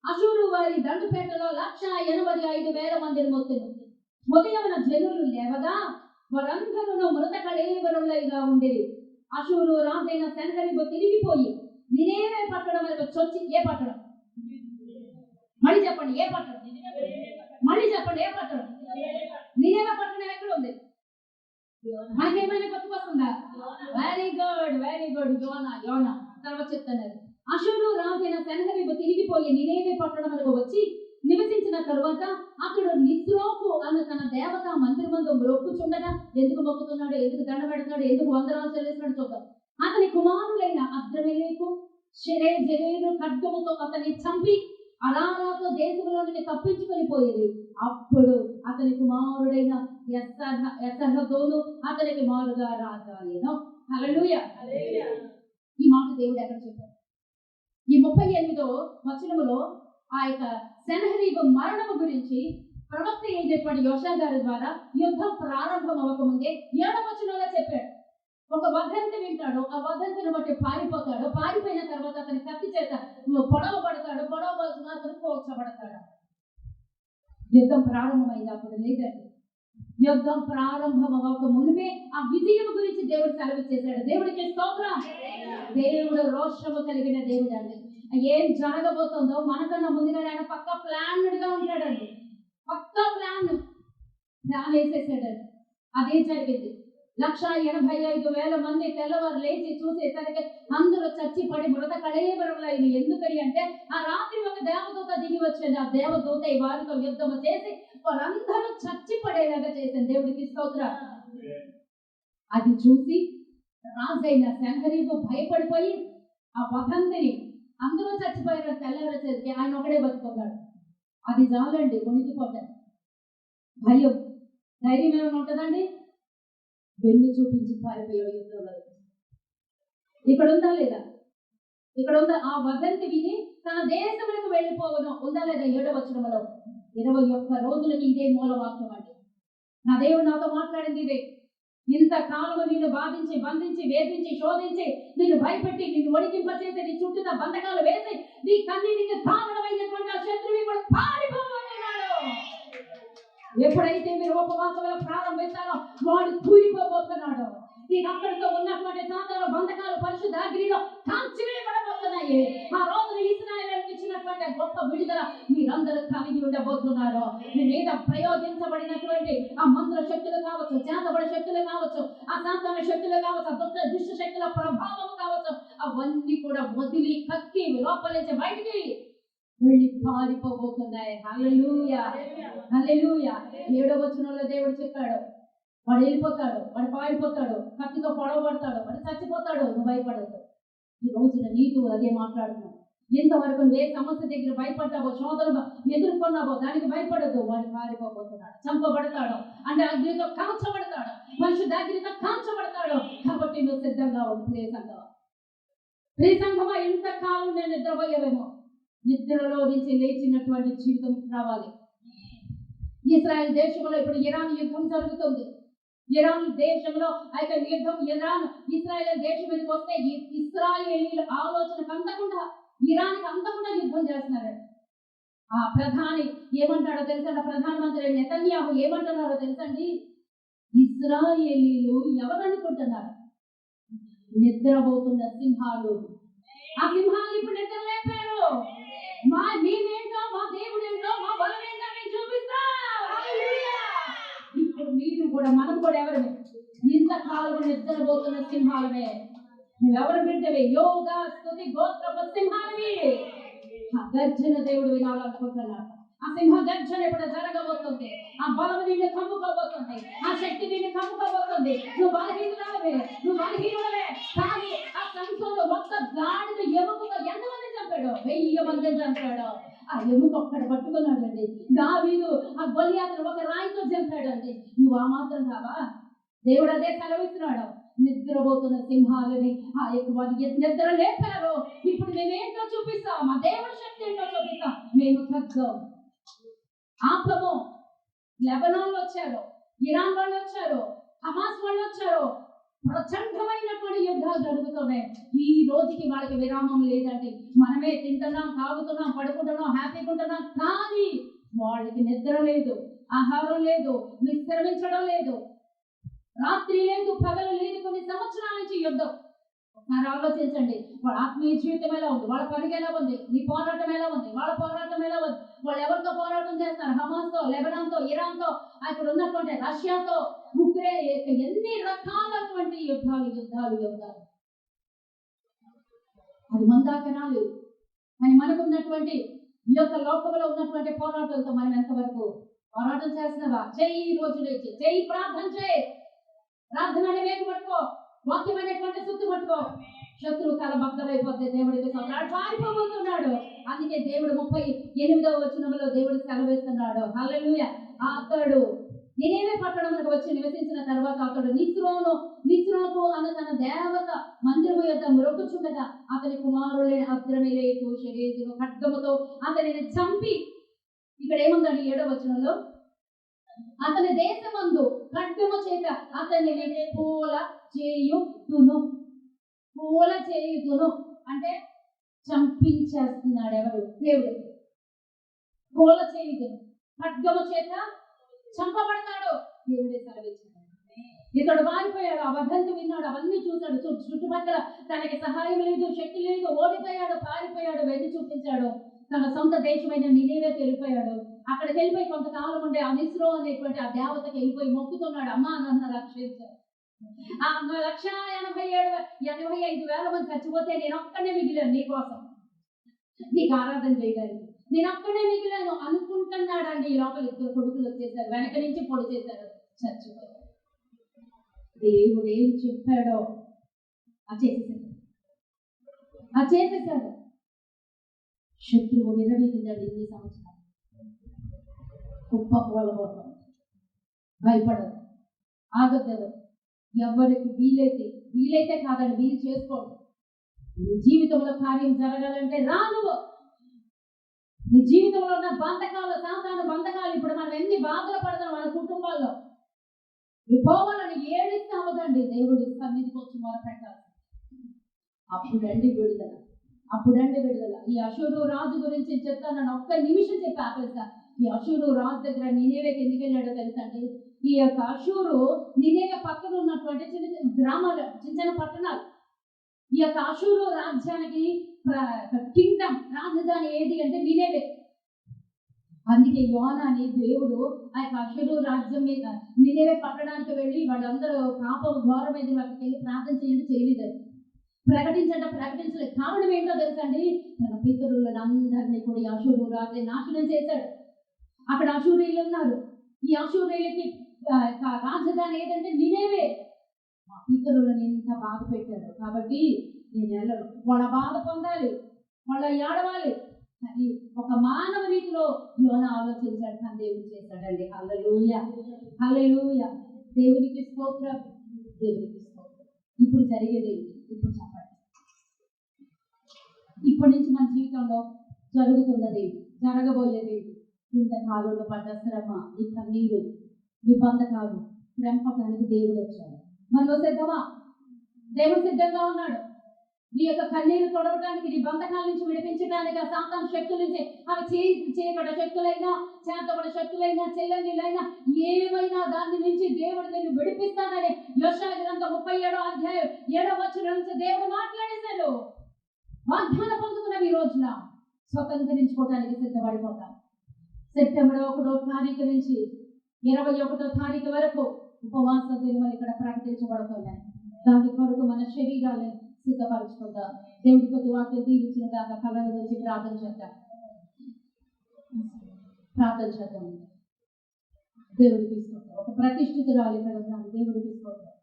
అషూరు వారి దండుపేటలో 1,85,000 మందిని మొత్తెను. ఉదయమున జనులు లేవగా వారందరూ మృత కళేబరములుగా ఉండేది. అషూరు రాజైన సెన్హెరీబు తిరిగిపోయి నినేవే పట్టణం వరకు చొచ్చి. ఏ పట్టణం? మళ్ళీ చెప్పండి, ఏ పట్టణం? మళ్ళీ చెప్పండి, ఏ పట్టణం? నినేవే పట్టణం ఎక్కడ ఉంది? మనకేమైనా గుర్తుకొస్తుందా? Very good. యోనా తర్వాత చెప్తున్నారు. అషూరు రాజైన సెన్హెరీబు తిరిగిపోయి నినేవే పట్టణములకు వచ్చి నివసించిన తరువాత అతడు నిస్రోకు అన్న తన దేవత మందిరమందు మొక్కుచుండగా, ఎందుకు మొక్కుతున్నాడు, ఎందుకు దండ పెడుతున్నాడు, ఎందుకు వందనాలు చెల్లిస్తున్నాడు చూద్దాం. అతని కుమారులైన అద్రమెలేకు, షెరెజెరేలు ఖడ్గముతో అతన్ని చంపి అరారాతో దేశంలోనికి తప్పించుకొని పోయేది. అప్పుడు అతని కుమారుడైన ఎసహదోను అతనికి మారుగా రాజాయను. హల్లెలూయా. ఈ మాట దేవుడు ఎక్కడ చెప్పారు? ఈ 38వ వచనములో ఆ యొక్క సెన్హెరీబు మరణము గురించి ప్రవక్త అయినటువంటి యోషియా గారి ద్వారా యుద్ధం ప్రారంభం అవ్వకముందే 7వ వచనంలో చెప్పాడు. ఒక వదంతి వింటాడు, ఆ వదంతిని బట్టి పారిపోతాడు. పారిపోయిన తర్వాత అతని కత్తి చేత పొడవబడతాడు. పొడవబడుతున్న అతను కోల్చబడతాడు. యుద్ధం ప్రారంభమైంది. అప్పుడు లేదండి. యుద్ధం ప్రారంభం అవ్వక మునిపే ఆ విజయం గురించి దేవుడు సెలవిచ్చేశాడు. దేవుడికి స్తోత్రం. దేవుడు రోషము కలిగిన దేవుడు అండి. ఏం జరగబోతుందో మనకన్నా ముందుగానే ఆయన పక్కా ప్లాన్డ్ గా ఉంటాడండి. పక్కా ప్లాన్ వేసేసాడండి. అదే జరిగింది. 1,85,000 మంది తెల్లవారు లేచి చూసేసరికి అందరూ చచ్చి పడి మృత కళేబరములైన. ఎందుకని అంటే ఆ రాత్రి ఒక దేవదూత దిగి వచ్చింది. ఆ దేవదూత ఈ వారితో యుద్ధము చేసి వారందరూ చచ్చి పడేలాగా చేసింది. దేవుడికి స్తోత్రం. అది చూసి రాజైన సెన్హెరీబు భయపడిపోయి ఆ వదంతిని, అందరూ చచ్చిపోయారు, తెల్లారేసరికి ఆయన ఒకడే బతుకున్నాడు. అది చాలండి కొనికిపోతాడు. భయం, ధైర్యం ఏమైనా ఉంటుందండి? వెన్ను చూపించి పారిపోయే యుద్ధంలో ఇక్కడ ఉందా లేదా? ఇక్కడ ఉందా? ఆ వదంతి విని తన దేశములకు వెళ్ళిపోవడం ఉందా లేదా? 7వ వచనములో 21 రోజులకి ఇదే మూలవాక్యం అండి. నా దేవుడు నాతో మాట్లాడింది ఇదే. ఇంతకాలము నిన్ను బాధించి, బంధించి, వేధించి, శోధించి, నిన్ను భయపెట్టి, నిన్ను వణికింపచేసి, నీ చుట్టూ బంధకాలు వేసి, నీ కన్నీటికి కారణమైనటువంటి ఆ శత్రువు కూడా పారిపోబోతున్నాడు. ఎప్పుడైతే మీరు ఉపవాసంలో ప్రారంభిస్తారో వాడు కూలిపోబోతున్నాడు. నీకు అక్కడితో ఉన్నటువంటి సాధారణ బంధకాలు పరిశుద్ధ అగ్నిలో కాల్చివేయబడబోతున్నాయి. ఆ రోజున ఇశ్రాయేలుకు ఇచ్చినటువంటి గొప్ప విడుదల మీరందరూ కలిగి ఉండబోతున్నారు. మీ మీద ప్రయోగించబడినటువంటి ఆ మంత్ర శక్తులు కావచ్చు, చేతబడి శక్తులు కావచ్చు, ఆ సాధారణ శక్తులు కావచ్చు, ఆ దుష్ట శక్తుల ప్రభావం కావచ్చు, అవన్నీ కూడా వదిలి కక్కి లోపల నుంచి బయటికి వెళ్ళి పారిపోబోతున్నాయి. హల్లెలూయా. 7వ వచనంలో దేవుడు చెప్పాడు, వాడు వెళ్ళిపోతాడు, వాడు పారిపోతాడు, కత్తితో పొడవబడతాడు, వాడు చచ్చిపోతాడు. నువ్వు భయపడద్దు. ఈ రోజున నీతో అదే మాట్లాడుతున్నాడు. ఇంతవరకు నువ్వే సమస్య దగ్గర భయపడ్డావో, శోధనలు ఎదుర్కొన్నావో దానికి భయపడద్దు. వాడు పారిపోతున్నాడు, చంపబడతాడు, అంటే అగ్నితో కాల్చబడతాడు, మనుషుడు అగ్నితో కాల్చబడతాడు. కాబట్టి నువ్వు సిద్ధంగా ఉండు. ప్రియ సంఘమా, ఇంతకాలం నేను నిద్రపోయేవేమో, నిద్రలో నుంచి లేచినటువంటి జీవితం రావాలి. ఇజ్రాయెల్ దేశంలో ఇప్పుడు ఇరాన్ యుద్ధం జరుగుతుంది. ఇరాన్ దేశంలో అయితే యుద్ధం, ఇరాన్ ఇస్రాయేల్ దేశం మీదకి వస్తే ఇస్రాయేలీల ఆలోచనకు అందకుండా, ఇరాన్కి అందకుండా యుద్ధం చేస్తున్నారు. ఆ ప్రధాని ఏమంటాడో తెలుసండి, ప్రధానమంత్రి నెతన్యాహు ఏమంటున్నారో తెలుసండి, ఇస్రాయేలీలు ఎవరనుకుంటున్నారు? నిద్రపోతున్న సింహాలు. ఆ సింహాలు ఇప్పుడు నిద్ర లేపారు. మేమేంటో, మా దేవుడేంటో, మా బలమేంటో మేము చూపిస్తాం. ఇప్పుడు మీరు కూడా, మనం కూడా ఎవరమే? ఇంతకాలం నిద్రపోతున్న సింహాలమే. నువ్వెవరు బిడ్డవే? యోగ స్తుతి గోత్రపు సింహాలవి. ఆ గర్జన దేవుడు వినాలనుకుంటున్నాడు. ఆ సింహ గర్జన ఇప్పుడు జరగబోతుంది. ఆ బలం నిన్ను కమ్ముకోబోతుంది, ఆ శక్తి నిన్ను కమ్ముకోబోతుంది. నువ్వు బలహీనులవే, నువ్వు బలహీనులవే. కానీ ఆ సంఖ్యలో ఒక్క గాడిద ఎముకతో ఎంతమంది చంపాడు? 1000 మందిని చంపాడు. ఆ ఎముక ఒక్కడ పట్టుకున్నాడండి. దావీదు ఆ గొలియాతును ఒక రాయితో చంపాడండి. నువ్వు ఆ మాత్రం కావా? దేవుడు అదే సెలవిస్తున్నాడు. నిద్రపోతున్న సింహాలని ఆ యొక్క నిద్ర లేపారు. ఇప్పుడు మేమేంటో చూపిస్తాం, మా దేవుడి శక్తి ఏంటో చూపిస్తాం. మేము ఖడ్గం ఆపము. లెబనాన్ వచ్చారు, ఇరాన్ వాళ్ళు వచ్చారు, హమాస్ వాళ్ళు వచ్చారు. ప్రచండమైనటువంటి యుద్ధాలు జరుగుతున్నాయి. ఈ రోజుకి వాళ్ళకి విరామం లేదండి. మనమే తింటున్నాం, తాగుతున్నాం, పడుకుంటున్నాం, హ్యాపీగా ఉంటున్నాం. కానీ వాళ్ళకి నిద్ర లేదు, ఆహారం లేదు, విశ్రమించడం లేదు, రాత్రి లేదు, పగలు లేదు. కొన్ని సంవత్సరాల నుంచి యుద్ధం. ఒకసారి ఆలోచించండి, వాళ్ళ ఆత్మీయ జీవితం ఎలా ఉంది, వాళ్ళ పని ఎలా ఉంది, నీ పోరాటం ఎలా ఉంది, వాళ్ళ పోరాటం ఎలా ఉంది. వాళ్ళు ఎవరితో పోరాటం చేస్తారు? హమాస్తో, లెబనాన్తో, ఇరాన్తో, అక్కడ ఉన్నటువంటి రష్యాతో, ఉక్రెయిన్, ఎన్ని రకాలటువంటి యుద్ధాలు యుద్ధాలు యుద్ధాలు. అది మన దాకా రాలేదు. కానీ మనకున్నటువంటి ఈ యొక్క లోకంలో ఉన్నటువంటి పోరాటంతో మనం ఎంతవరకు పోరాటం చేస్తున్నావా? చెయ్యి, ఈ రోజు నుంచి చెయ్యి, ప్రార్థన చేయి. ప్రార్థన అనే వేగు పట్టుకో, వాక్యం అనేటువంటి సుత్తు పట్టుకో. శత్రువు తల భక్తమైపోతే దేవుడికి పారిపోబోతున్నాడు. అందుకే దేవుడు 38వ వచనంలో దేవుడు సెలవేస్తున్నాడు. హల్లెలూయా. అతడు నినేవే పట్టణమునకు వచ్చి నివసించిన తర్వాత అతడు నిస్రోకు అన్న తన దేవత మందిరము యొక్క మ్రొక్కుచుండగా అతని కుమారులైన అద్రమేలేకు షరేజును ఖడ్గముతో అతనిని చంపి, ఇక్కడ ఏముందండి 7వ వచనంలో, అతని దేశమందు ఖడ్గము చేత అతనిని పూల చేయుదును. పూల చేయుదును అంటే చంపించేస్తున్నాడు. ఎవరు? దేవుడు. పూల చేయుదును, ఖడ్గము చేత చంపబడతాడు. దేవుడే సెలవిచ్చాడు. ఇతడు మారిపోయాడు, అబద్ధంతో విన్నాడు, అవన్నీ చూశాడు. చుట్టుపక్కల తనకి సహాయం లేదు, శక్తి లేదు, ఓడిపోయాడు, పారిపోయాడు, వెళ్లి చూపించాడు. తన సొంత దేశమైన నినేవేకి వెళ్ళిపోయాడు. అక్కడికి వెళ్ళిపోయి కొంతకాలం ఉండే ఆ నిస్రో అనేటువంటి ఆ దేవతకి వెళ్ళిపోయి మొక్కుతున్నాడు, అమ్మా నన్ను రక్షించాడు. ఆ 1,87,85,000 మంది చచ్చిపోతే నేను ఒక్కడే మిగిలాను నీ కోసం, నీకు ఆరాధన చేయడానికి. నేను ఒక్కడే మిగిలాను అనుకుంటున్నాడండి. ఈ లోపల 2 కొడుకులు వచ్చేసారు, వెనక నుంచి పొడి చేశారు, చచ్చిపోయారు. దేవుడు ఏం చెప్పాడో చేసేసాడు. శత్రువు విరవీగిందండి. ఇన్ని సంవత్సరాలు కుప్పకు వలబోతాం. భయపడదు, ఆగద్దు. ఎవరికి వీలైతే కాదండి, వీలు చేసుకోండి. నీ జీవితంలో కార్యం జరగాలంటే నువ్వు నీ జీవితంలో ఉన్న బంధకాలు, సాతాను బంధకాలు, ఇప్పుడు మనం ఎన్ని బాధలు పడతాం మన కుటుంబాల్లో, పోవాలని ఏడిస్తే అవ్వదండి. దేవుడి సన్నిధికి వచ్చి మొరపెట్టాలి. అప్పుడండి విడుదల. ఈ అషూరు రాజు గురించి చెప్తాను, ఒక్క నిమిషం చెప్పి ఆపేస్తా. ఈ అషూరు రాజు దగ్గర నినేవేకి ఎందుకు వెళ్ళాడో తెలుసండి. ఈ యొక్క అషూరు నినేవే పక్కన ఉన్నటువంటి చిన్న చిన్న గ్రామాలు, చిన్న చిన్న పట్టణాలు. ఈ యొక్క అషూరు రాజ్యానికి కింగ్డమ్, రాజధాని ఏది అంటే నినేవే. అందుకే యోనాని దేవుడు ఆ యొక్క అషూరు రాజ్యం మీద నినేవే పట్టణానికి వెళ్ళి వాళ్ళందరూ పాపం ఘోరమైన వాటికి వెళ్ళి ప్రార్థన చేయలేదు, ప్రకటించలేదు. కారణం ఏంటో తెలుసండి, తన పితరులను అందరినీ కూడా ఈ అషూరు రాజే నాశనం చేశాడు. అక్కడ అషూరీయులు ఉన్నారు. ఈ అషూరీయులకి రాజధాని ఏదంటే నినేవే. మా పితరులను ఇంత బాధ పెట్టారు కాబట్టి నేను వెళ్ళను. వాళ్ళ బాధ పొందాలి, వాళ్ళ ఏడవాలి అని ఒక మానవ రీతిలో యోన ఆలోచించాడు, కానీ దేవుడు చేశాడండి. హల్లెలూయా, హల్లెలూయా. దేవునికి స్తోత్రం, దేవునికి స్తోత్రం. ఇప్పుడు జరిగేది ఇప్పుడు చెప్పండి. ఇప్పటి నుంచి మన జీవితంలో జరుగుతున్నది, జరగబోయేది, ఇంతకాలంలో పడ్డ శ్రమ, ఈ కన్నీరు, ఈ బంధకాలు శ్రమపడానికి దేవుడు వచ్చాడు. మనలో సిద్ధమా? దేవుడు సిద్ధంగా ఉన్నాడు. నీ యొక్క కన్నీరు తొడవడానికి, నీ బంధకాల నుంచి విడిపించడానికి, ఆ సాతాను శక్తుల నుంచి, అవి చేయబడ్డ శక్తులైనా, చేతబడ్డ శక్తులైనా, చెల్లెళ్ళైనా ఏమైనా దాని నుంచి దేవుడు నిన్ను విడిపిస్తానని యెషయా గ్రంథం 37వ అధ్యాయం 7వ వచనం నుంచి దేవుడు మాట్లాడేశాడు. వాగ్దానం పొందుకున్న ఈ రోజున స్వతంత్రించుకోవడానికి సిద్ధపడిపోతాం. సెప్టెంబర్ 1వ తారీఖు నుంచి 21వ తారీఖు వరకు ఉపవాస దినములు ఇక్కడ ప్రకటించబడుతున్నాయి. దాని కొరకు మన శరీరాన్ని సిద్ధపరచుకుందాం. దేవుడి కొద్ది వార్త దీవించిన దాకా కళ్ళ నుంచి ప్రార్థన చేద్దాం. ప్రార్థన చేద్దాం. దేవుడికి తీసుకుంటాం. ఒక ప్రతిష్ఠితురాలు ఇక్కడ ఉన్నాను. దేవుడికి తీసుకుంటాం.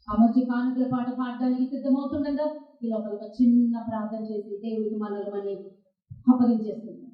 ఆ మధ్య కానుకల పాట పాడడానికి సిద్ధమవుతుండగా ఈ లోపల ఒక చిన్న ప్రార్థన చేసి దేవుడికి మనల్ని అప్పగించేస్తుంది.